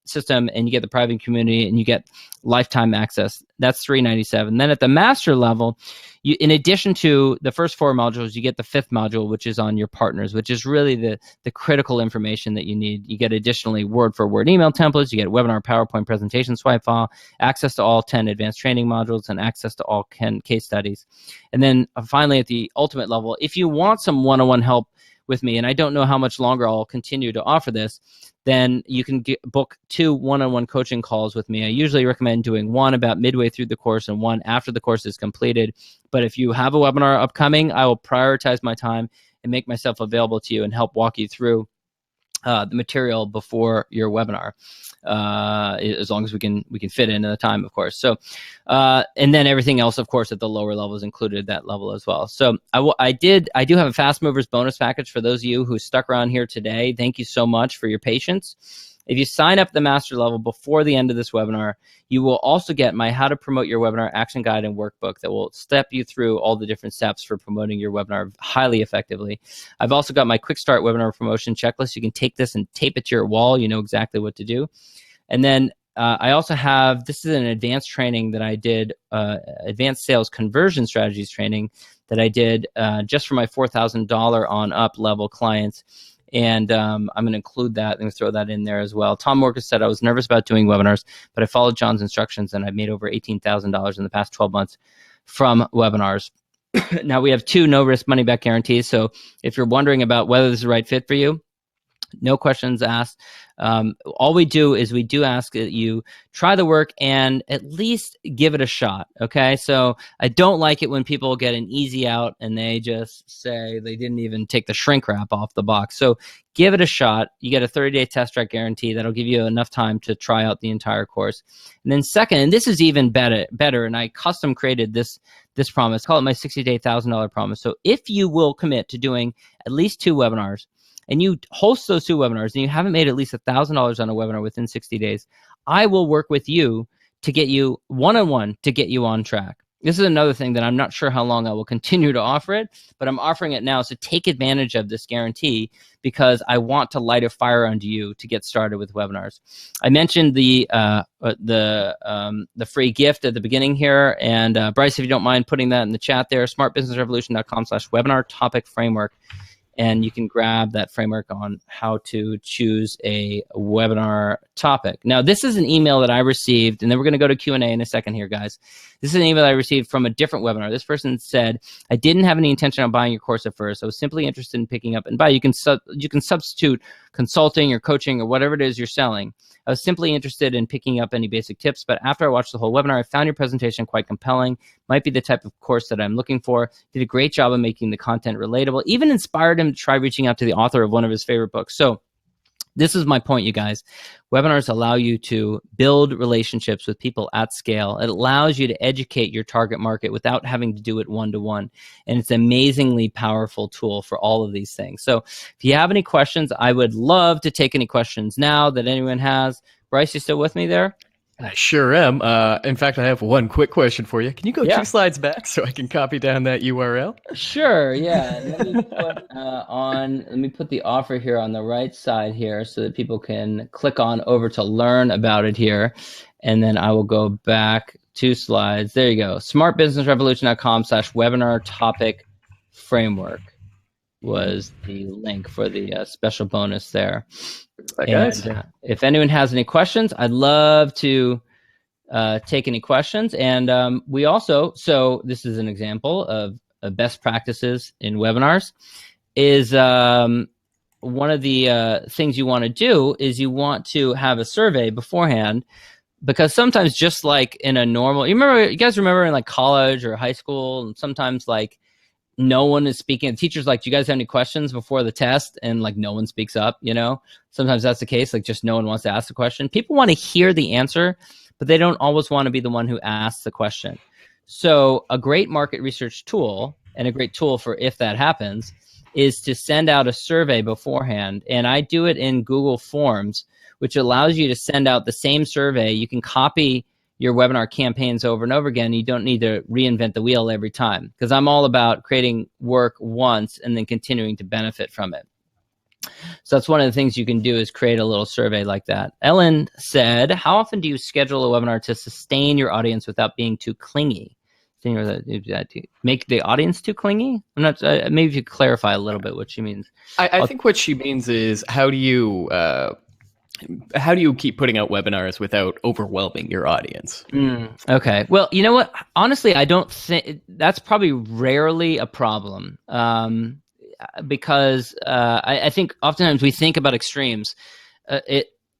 system, and you get the private community, and you get lifetime access. That's $397. Then at the master level, you, in addition to the first 4 modules, you get the 5th module, which is on your partners, which is really the critical information that you need. You get additionally word-for-word email templates, you get webinar PowerPoint presentation swipe file, access to all 10 advanced training modules, and access to all 10 case studies. And then finally, at the ultimate level, if you want some one-on-one help with me, and I don't know how much longer I'll continue to offer this, then you can book 2 one-on-one coaching calls with me. I usually recommend doing one about midway through the course and one after the course is completed. But if you have a webinar upcoming, I will prioritize my time and make myself available to you and help walk you through the material before your webinar, as long as we can fit into the time, of course. So, and then everything else, of course, at the lower levels included at that level as well. So I do have a Fast Movers bonus package for those of you who stuck around here today. Thank you so much for your patience. If you sign up at the master level before the end of this webinar, you will also get my How to Promote Your Webinar Action Guide and Workbook that will step you through all the different steps for promoting your webinar highly effectively. I've also got my Quick Start Webinar Promotion Checklist. You can take this and tape it to your wall. You know exactly what to do. And then I also have, this is an advanced training that I did, advanced sales conversion strategies training that I did just for my $4,000 on up level clients. And I'm going to include that. I'm going to throw that in there as well. Tom Morgan said, I was nervous about doing webinars, but I followed John's instructions and I've made over $18,000 in the past 12 months from webinars. Now we have 2 no-risk money-back guarantees. So if you're wondering about whether this is the right fit for you, no questions asked. All we do is we do ask that you try the work and at least give it a shot, okay? So I don't like it when people get an easy out and they just say they didn't even take the shrink wrap off the box. So give it a shot. You get a 30-day test track guarantee. That'll give you enough time to try out the entire course. And then second, and this is even better, and I custom created this promise, call it my 60-day $1,000 promise. So if you will commit to doing at least 2 webinars, and you host those 2 webinars and you haven't made at least $1,000 on a webinar within 60 days, I will work with you to get you one-on-one to get you on track. This is another thing that I'm not sure how long I will continue to offer it, but I'm offering it now. So take advantage of this guarantee because I want to light a fire under you to get started with webinars. I mentioned the free gift at the beginning here. And Bryce, if you don't mind putting that in the chat there, smartbusinessrevolution.com/webinar topic framework. And you can grab that framework on how to choose a webinar topic. Now, this is an email that I received, and then we're going to go to Q&A in a second here, guys. This is an email I received from a different webinar. This person said, I didn't have any intention on buying your course at first. I was simply interested in picking up and buy. You can substitute consulting or coaching or whatever it is you're selling. I was simply interested in picking up any basic tips, but after I watched the whole webinar, I found your presentation quite compelling. Might be the type of course that I'm looking for. Did a great job of making the content relatable. Even inspired him to try reaching out to the author of one of his favorite books. So This is my point, you guys. Webinars allow you to build relationships with people at scale. It allows you to educate your target market without having to do it one-to-one. And it's an amazingly powerful tool for all of these things. So if you have any questions, I would love to take any questions now that anyone has. Bryce, you still with me there? I sure am. In fact, I have one quick question for you. Can you go Yeah. 2 slides back so I can copy down that URL? Sure, yeah. And let me put the offer here on the right side here so that people can click on over to learn about it here. And then I will go back 2 slides. There you go. smartbusinessrevolution.com/webinar topic framework was the link for the special bonus there. Right, guys. And if anyone has any questions, I'd love to take any questions. And we also, so this is an example of best practices in webinars, is one of the things you want to do is you want to have a survey beforehand, because sometimes, just like in a normal, you guys remember in like college or high school, and sometimes like no one is speaking. The teacher's like, do you guys have any questions before the test? And like no one speaks up, Sometimes that's the case, like just no one wants to ask the question. People want to hear the answer, but they don't always want to be the one who asks the question. So a great market research tool, and a great tool for if that happens, is to send out a survey beforehand. And I do it in Google Forms, which allows you to send out the same survey. You can copy your webinar campaigns over and over again. You don't need to reinvent the wheel every time, because I'm all about creating work once and then continuing to benefit from it. So that's one of the things you can do, is create a little survey like that. Ellen said, how often do you schedule a webinar to sustain your audience without being too clingy? Make the audience too clingy? I'm not. Maybe if you clarify a little bit what she means. I think what she means is how do you keep putting out webinars without overwhelming your audience? Okay. Well, you know what? Honestly, I don't think that's probably rarely a problem, because I think oftentimes we think about extremes.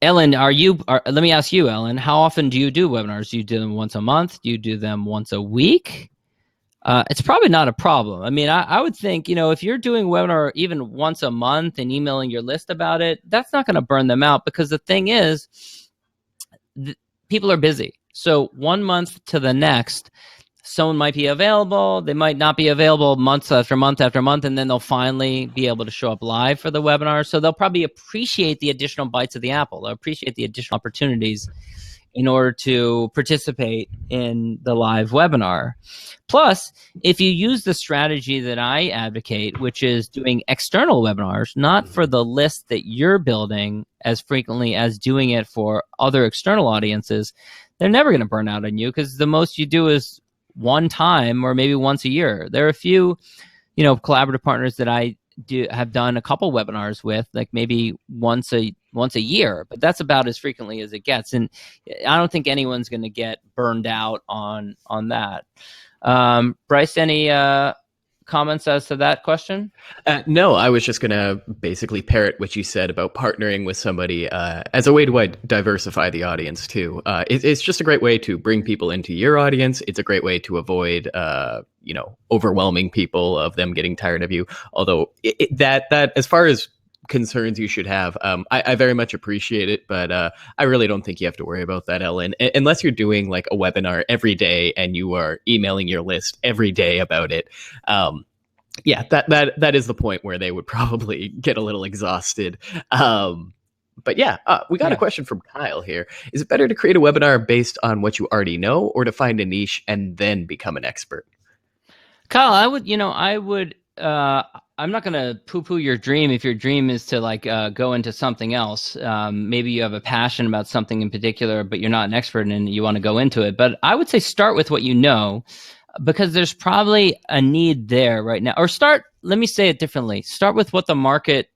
Ellen, let me ask you, Ellen, how often do you do webinars? Do you do them once a month? Do you do them once a week? It's probably not a problem. I mean, I would think, if you're doing a webinar even once a month and emailing your list about it, that's not going to burn them out, because the thing is, people are busy. So 1 month to the next, someone might be available. They might not be available month after month after month, and then they'll finally be able to show up live for the webinar. So they'll probably appreciate the additional bites of the apple. They'll appreciate the additional opportunities in order to participate in the live webinar. Plus, if you use the strategy that I advocate, which is doing external webinars, not for the list that you're building as frequently as doing it for other external audiences, they're never going to burn out on you, because the most you do is one time or maybe once a year. There are a few, collaborative partners that I have done a couple webinars with, like maybe once a year, but that's about as frequently as it gets. And I don't think anyone's going to get burned out on that. Bryce, any comments as to that question? No, I was just going to basically parrot what you said about partnering with somebody as a way to diversify the audience too. It's just a great way to bring people into your audience. It's a great way to avoid, overwhelming people, of them getting tired of you. Although that as far as concerns you should have, I very much appreciate it, but I really don't think you have to worry about that, Ellen, unless you're doing like a webinar every day and you are emailing your list every day about it. Yeah, that is the point where they would probably get a little exhausted. But yeah, we got a question from Kyle here. Is it better to create a webinar based on what you already know, or to find a niche and then become an expert? Kyle, I would, I'm not going to poo-poo your dream if your dream is to go into something else. Maybe you have a passion about something in particular, but you're not an expert and you want to go into it. But I would say start with what you know, because there's probably a need there right now. Or let me say it differently. Start with what the market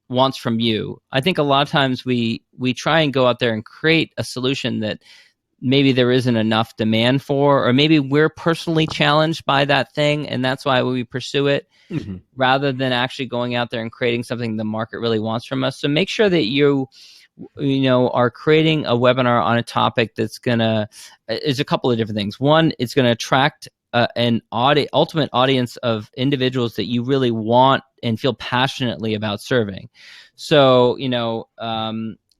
wants from you. I think a lot of times we try and go out there and create a solution that maybe there isn't enough demand for, or maybe we're personally challenged by that thing, and that's why we pursue it, rather than actually going out there and creating something the market really wants from us. So make sure that you are creating a webinar on a topic that's is a couple of different things. One, it's going to attract ultimate audience of individuals that you really want and feel passionately about serving. So,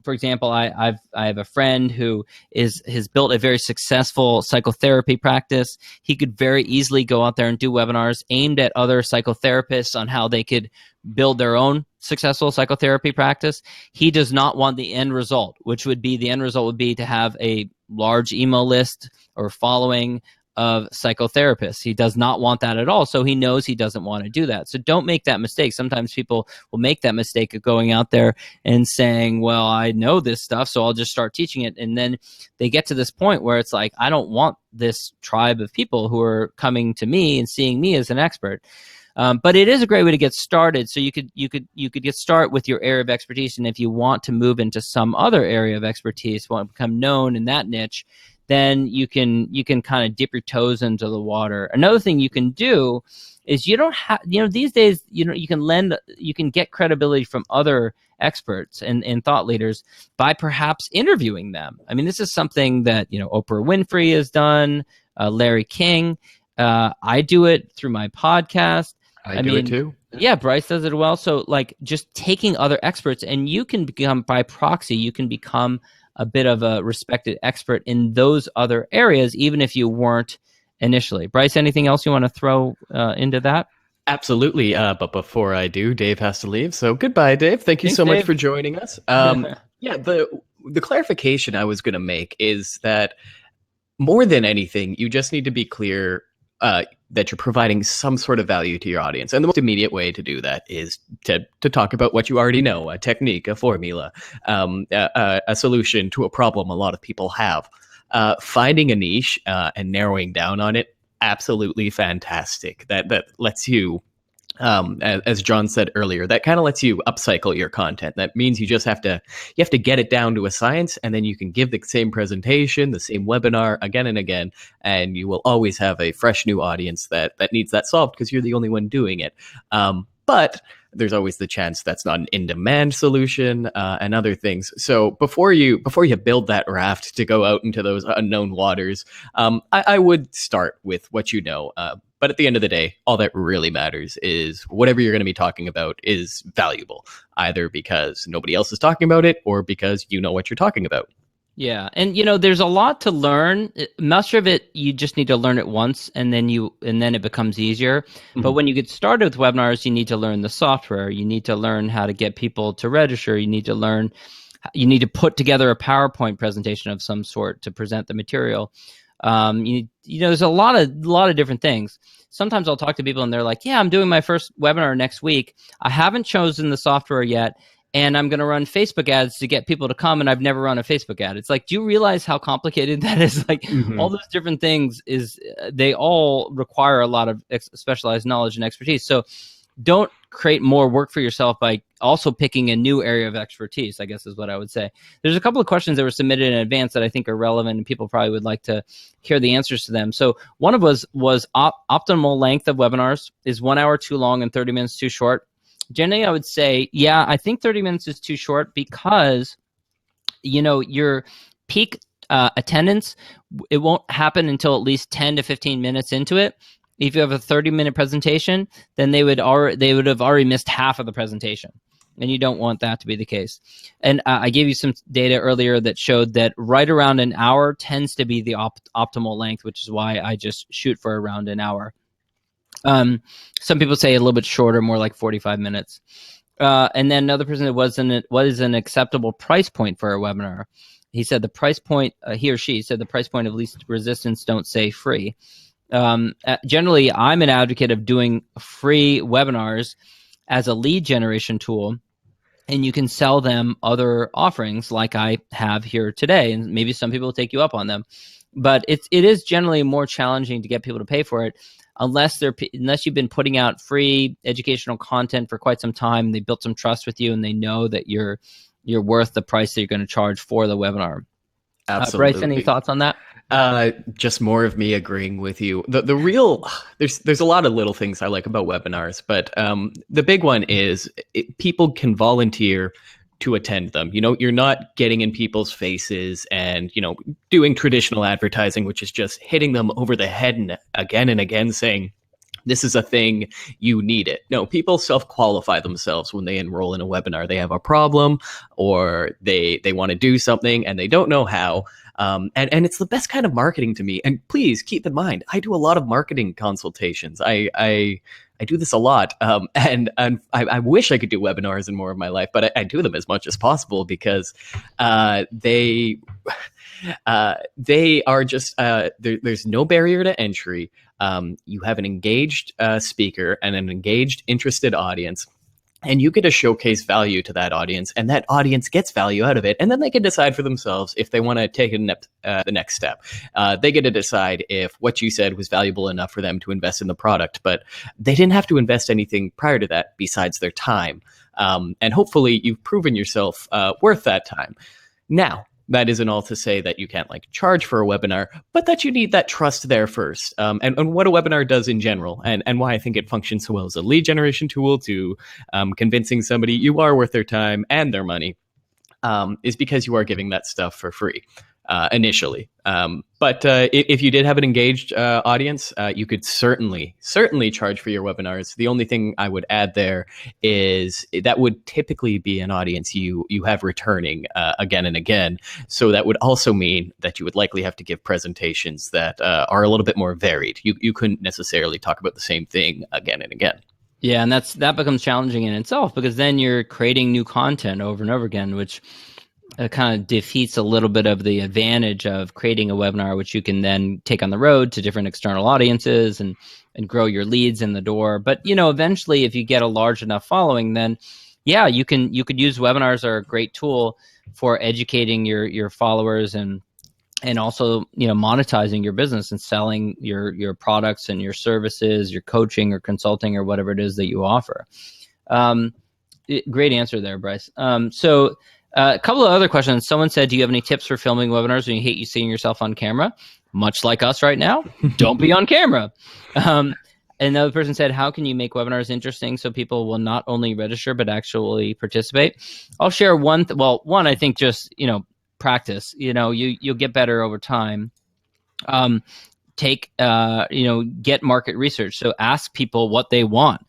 for example, I have a friend who has built a very successful psychotherapy practice. He could very easily go out there and do webinars aimed at other psychotherapists on how they could build their own successful psychotherapy practice. He does not want the end result, which would be to have a large email list or following of psychotherapists. He does not want that at all. So he knows he doesn't want to do that. So don't make that mistake. Sometimes people will make that mistake of going out there and saying, well, I know this stuff, so I'll just start teaching it. And then they get to this point where it's like, I don't want this tribe of people who are coming to me and seeing me as an expert. But it is a great way to get started. So you could get started with your area of expertise. And if you want to move into some other area of expertise, want to become known in that niche, then you can kind of dip your toes into the water. Another thing you can do is you don't have, these days, you can get credibility from other experts and thought leaders by perhaps interviewing them. I mean, this is something that, Oprah Winfrey has done, Larry King. I do it through my podcast. I do it too. Yeah, Bryce does it well. So like just taking other experts, and you can become, by proxy, you can become a bit of a respected expert in those other areas, even if you weren't initially. Bryce, anything else you want to throw into that? Absolutely. But before I do, Dave has to leave. So goodbye, Dave. Thank you so much for joining us. Yeah, the clarification I was going to make is that more than anything, you just need to be clear that you're providing some sort of value to your audience. And the most immediate way to do that is to talk about what you already know, a technique, a formula, a solution to a problem a lot of people have. Finding a niche and narrowing down on it, absolutely fantastic. That lets you, as John said earlier, that kind of lets you upcycle your content. That means you have to get it down to a science, and then you can give the same presentation, the same webinar again and again, and you will always have a fresh new audience that needs that solved because you're the only one doing it. But there's always the chance that's not an in-demand solution and other things. So before you build that raft to go out into those unknown waters, I would start with what you know. But at the end of the day, all that really matters is whatever you're going to be talking about is valuable, either because nobody else is talking about it or because you know what you're talking about. Yeah. And, there's a lot to learn. Much of it, you just need to learn it once and then it becomes easier. Mm-hmm. But when you get started with webinars, you need to learn the software. You need to learn how to get people to register. You need to put together a PowerPoint presentation of some sort to present the material. There's a lot of different things. Sometimes I'll talk to people and they're like, yeah, I'm doing my first webinar next week. I haven't chosen the software yet. And I'm going to run Facebook ads to get people to come, and I've never run a Facebook ad. It's like, do you realize how complicated that is? Like, all those different things they all require a lot of specialized knowledge and expertise. So don't create more work for yourself by also picking a new area of expertise, I guess is what I would say. There's a couple of questions that were submitted in advance that I think are relevant, and people probably would like to hear the answers to them. So one of was optimal length of webinars. Is 1 hour too long and 30 minutes too short? Generally, I would say, yeah, I think 30 minutes is too short because, your peak attendance, it won't happen until at least 10 to 15 minutes into it. If you have a 30-minute presentation, then they would have already missed half of the presentation, and you don't want that to be the case. And I gave you some data earlier that showed that right around an hour tends to be the optimal length, which is why I just shoot for around an hour. Some people say a little bit shorter, more like 45 minutes. And then another person that what is an acceptable price point for a webinar? He said the price point, he or she said the price point of least resistance, don't say free. Generally, I'm an advocate of doing free webinars as a lead generation tool, and you can sell them other offerings like I have here today, and maybe some people will take you up on them. But it is generally more challenging to get people to pay for it unless you've been putting out free educational content for quite some time. They built some trust with you, and they know that you're worth the price that you're going to charge for the webinar. Absolutely. Bryce, any thoughts on that? Just more of me agreeing with you. The real there's a lot of little things I like about webinars, but the big one is people can volunteer to attend them. You're not getting in people's faces and, doing traditional advertising, which is just hitting them over the head and again saying, this is a thing, you need it. No, people self-qualify themselves when they enroll in a webinar. They have a problem or they want to do something and they don't know how. And it's the best kind of marketing to me. And please keep in mind, I do a lot of marketing consultations. I do this a lot, and I wish I could do webinars in more of my life, but I do them as much as possible because they are just there's no barrier to entry. You have an engaged speaker and an engaged, interested audience. And you get to showcase value to that audience, and that audience gets value out of it. And then they can decide for themselves if they want to take the next step. They get to decide if what you said was valuable enough for them to invest in the product. But they didn't have to invest anything prior to that besides their time. And hopefully you've proven yourself worth that time. Now, that isn't all to say that you can't charge for a webinar, but that you need that trust there first. And what a webinar does in general, and why I think it functions so well as a lead generation tool to convincing somebody you are worth their time and their money, is because you are giving that stuff for free initially. But if you did have an engaged audience, you could certainly charge for your webinars. The only thing I would add there is that would typically be an audience you have returning again and again. So that would also mean that you would likely have to give presentations that are a little bit more varied. You couldn't necessarily talk about the same thing again and again. Yeah, and that becomes challenging in itself, because then you're creating new content over and over again, which kind of defeats a little bit of the advantage of creating a webinar, which you can then take on the road to different external audiences and grow your leads in the door. But eventually, if you get a large enough following, then yeah, you could use webinars are a great tool for educating your followers and also monetizing your business and selling your products and your services, your coaching or consulting or whatever it is that you offer. Great answer there, Bryce. So a couple of other questions. Someone said, do you have any tips for filming webinars when you hate seeing yourself on camera? Much like us right now, don't be on camera. Another person said, how can you make webinars interesting so people will not only register but actually participate? I'll share one. One, I think just, practice. You'll get better over time. Get market research. So ask people what they want.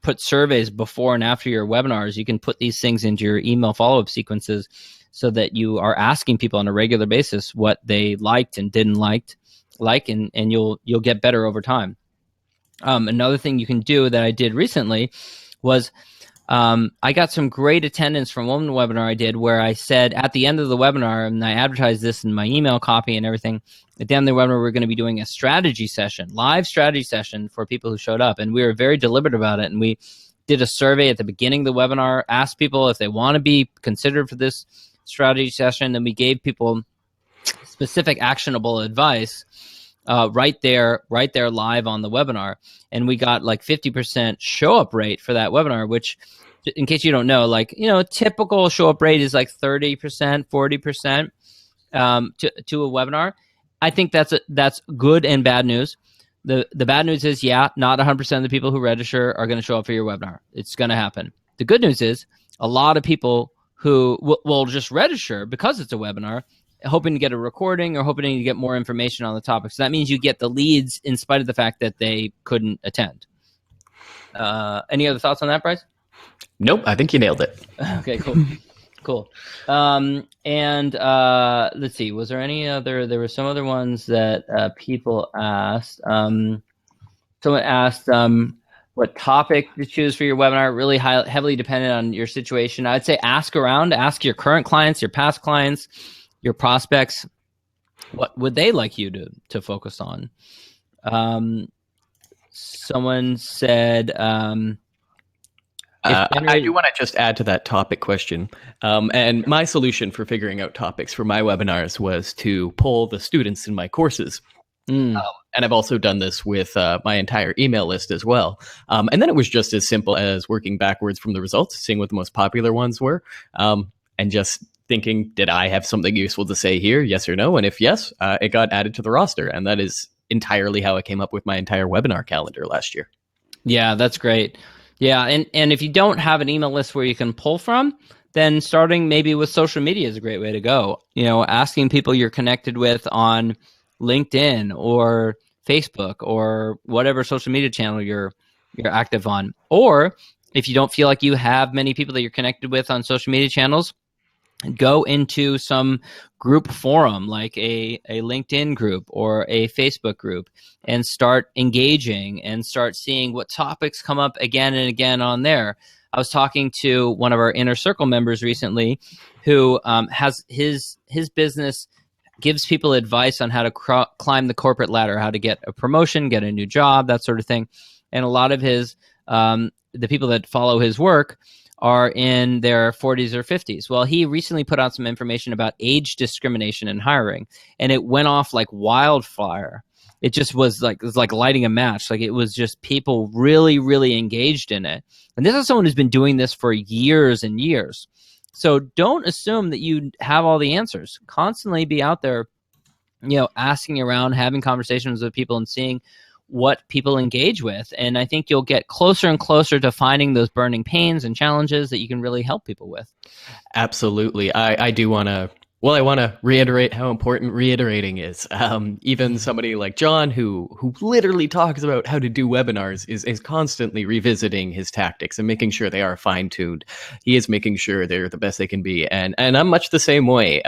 Put surveys before and after your webinars. You can put these things into your email follow-up sequences so that you are asking people on a regular basis what they liked and didn't like, and you'll get better over time. Another thing you can do that I did recently was I got some great attendance from one webinar I did where I said at the end of the webinar, and I advertised this in my email copy and everything, at the end of the webinar, we're going to be doing a strategy session, live strategy session for people who showed up. And we were very deliberate about it. And we did a survey at the beginning of the webinar, asked people if they want to be considered for this strategy session. And we gave people specific actionable advice right there live on the webinar. And we got 50% show up rate for that webinar, which, in case you don't know, typical show up rate is 30%, 40% to a webinar. I think that's good and bad news. The bad news is, not 100% of the people who register are going to show up for your webinar. It's going to happen. The good news is a lot of people who will just register because it's a webinar, hoping to get a recording or hoping to get more information on the topic. So that means you get the leads in spite of the fact that they couldn't attend. Any other thoughts on that, Bryce? Nope, I think you nailed it. Okay, cool. And let's see, was there any other, there were some other ones that people asked. Someone asked what topic to choose for your webinar. Really heavily dependent on your situation. I'd say ask around, ask your current clients, your past clients, your prospects, what would they like you to focus on? Someone said, I do want to just add to that topic question. And my solution for figuring out topics for my webinars was to poll the students in my courses. And I've also done this with my entire email list as well. And then it was just as simple as working backwards from the results, seeing what the most popular ones were, and just thinking, did I have something useful to say here? Yes or no? And if yes, it got added to the roster. And that is entirely how I came up with my entire webinar calendar last year. Yeah, that's great. Yeah, and if you don't have an email list where you can pull from, then starting maybe with social media is a great way to go. Asking people you're connected with on LinkedIn or Facebook or whatever social media channel you're active on. Or if you don't feel like you have many people that you're connected with on social media channels, go into some group forum like a LinkedIn group or a Facebook group and start engaging and start seeing what topics come up again and again on there. I was talking to one of our inner circle members recently who has his business gives people advice on how to climb the corporate ladder, how to get a promotion, get a new job, that sort of thing. And a lot of his the people that follow his work are in their 40s or 50s. Well, he recently put out some information about age discrimination in hiring, and it went off like wildfire. It just was like lighting a match. Like, it was just people really, really engaged in it. And this is someone who's been doing this for years and years. So don't assume that you have all the answers. Constantly be out there, asking around, having conversations with people and seeing what people engage with. And I think you'll get closer and closer to finding those burning pains and challenges that you can really help people with. Absolutely. I do want to, well, I want to reiterate how important reiterating is. Even somebody like John, who literally talks about how to do webinars, is constantly revisiting his tactics and making sure they are fine tuned. He is making sure they're the best they can be, and I'm much the same way.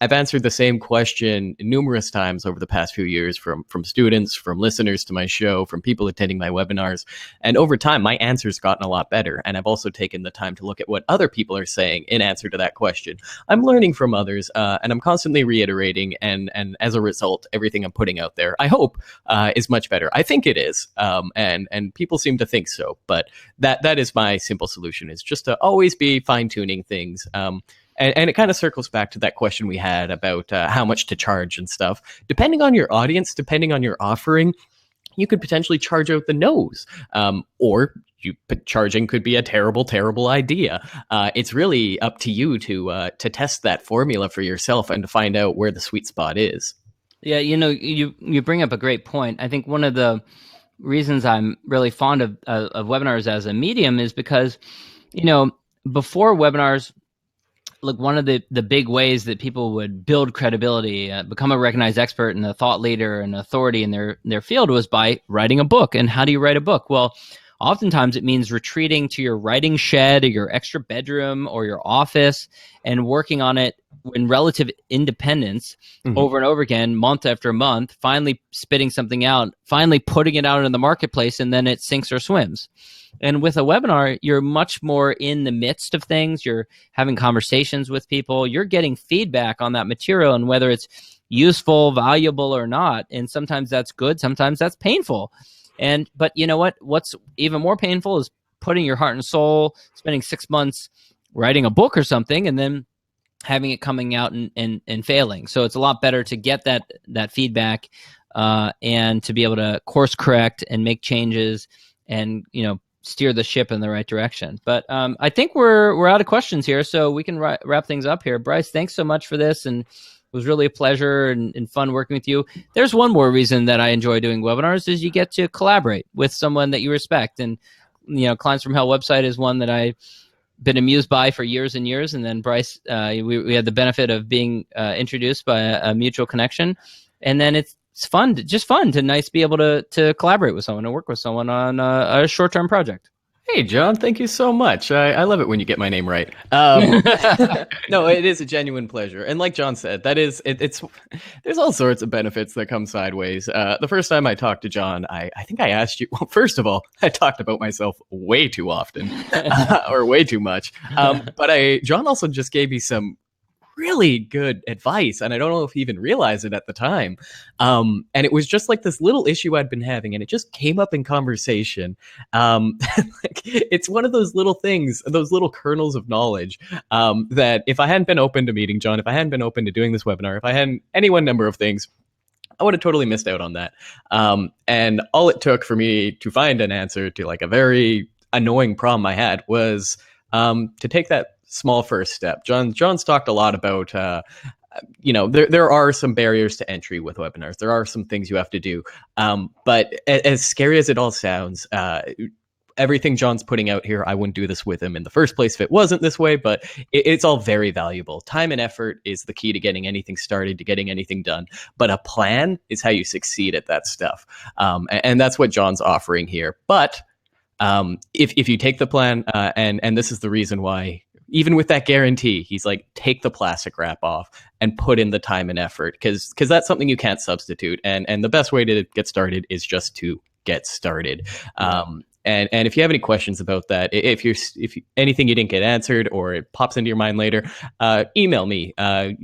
I've answered the same question numerous times over the past few years from students, from listeners to my show, from people attending my webinars. And over time, my answer's gotten a lot better. And I've also taken the time to look at what other people are saying in answer to that question. I'm learning from others, and I'm constantly reiterating. And as a result, everything I'm putting out there, I hope, is much better. I think it is. And people seem to think so. But that is my simple solution, is just to always be fine-tuning things. And it kind of circles back to that question we had about how much to charge and stuff. Depending on your audience, depending on your offering, you could potentially charge out the nose, or charging could be a terrible, terrible idea. It's really up to you to test that formula for yourself and to find out where the sweet spot is. Yeah, you bring up a great point. I think one of the reasons I'm really fond of webinars as a medium is because, before webinars, look, one of the big ways that people would build credibility, become a recognized expert and a thought leader and authority in their field was by writing a book. And how do you write a book? Well, oftentimes it means retreating to your writing shed or your extra bedroom or your office and working on it in relative independence over and over again, month after month, finally spitting something out, finally putting it out in the marketplace, and then it sinks or swims. And with a webinar, you're much more in the midst of things. You're having conversations with people. You're getting feedback on that material and whether it's useful, valuable, or not. And sometimes that's good. Sometimes that's painful. But you know what? What's even more painful is putting your heart and soul, spending 6 months writing a book or something, and then having it coming out and failing. So it's a lot better to get that feedback and to be able to course correct and make changes and steer the ship in the right direction. But I think we're out of questions here, so we can wrap things up here. Bryce, thanks so much for this, and it was really a pleasure and fun working with you. There's one more reason that I enjoy doing webinars is you get to collaborate with someone that you respect. And Clients from Hell website is one that I've been amused by for years and years. And then Bryce, we had the benefit of being introduced by a mutual connection. And then it's fun, just fun to be able to collaborate with someone and work with someone on a short-term project. Hey, John, thank you so much. I love it when you get my name right. No, it is a genuine pleasure. And like John said, it's there's all sorts of benefits that come sideways. The first time I talked to John, I think I asked you, well, first of all, I talked about myself way too often or way too much. But John also just gave me some really good advice, and I don't know if he even realized it at the time. And it was just like this little issue I'd been having, and it just came up in conversation. It's one of those little things, those little kernels of knowledge, that if I hadn't been open to meeting John, if I hadn't been open to doing this webinar, if I hadn't any one number of things, I would have totally missed out on that. And all it took for me to find an answer to like a very annoying problem I had was to take that small first step. John's talked a lot about, there are some barriers to entry with webinars. There are some things you have to do. But as scary as it all sounds, everything John's putting out here, I wouldn't do this with him in the first place if it wasn't this way, but it's all very valuable. Time and effort is the key to getting anything started, to getting anything done. But a plan is how you succeed at that stuff. And that's what John's offering here. But if you take the plan, and this is the reason why, even with that guarantee, he's like, take the plastic wrap off and put in the time and effort, because that's something you can't substitute. And the best way to get started is just to get started. And if you have any questions about that, if anything you didn't get answered or it pops into your mind later, email me.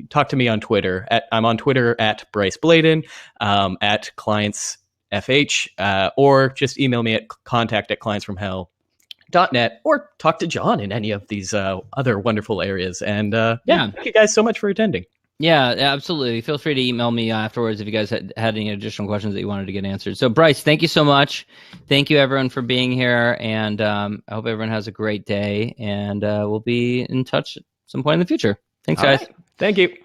Talk to me on Twitter. I'm on Twitter at Bryce Bladen, at clients FH, or just email me at contact@clientsfromhell.net, or talk to John in any of these other wonderful areas. And thank you guys so much for attending. Yeah, absolutely. Feel free to email me afterwards if you guys had any additional questions that you wanted to get answered. So, Bryce, thank you so much. Thank you, everyone, for being here. And I hope everyone has a great day. And we'll be in touch at some point in the future. Thanks, guys. Right. Thank you.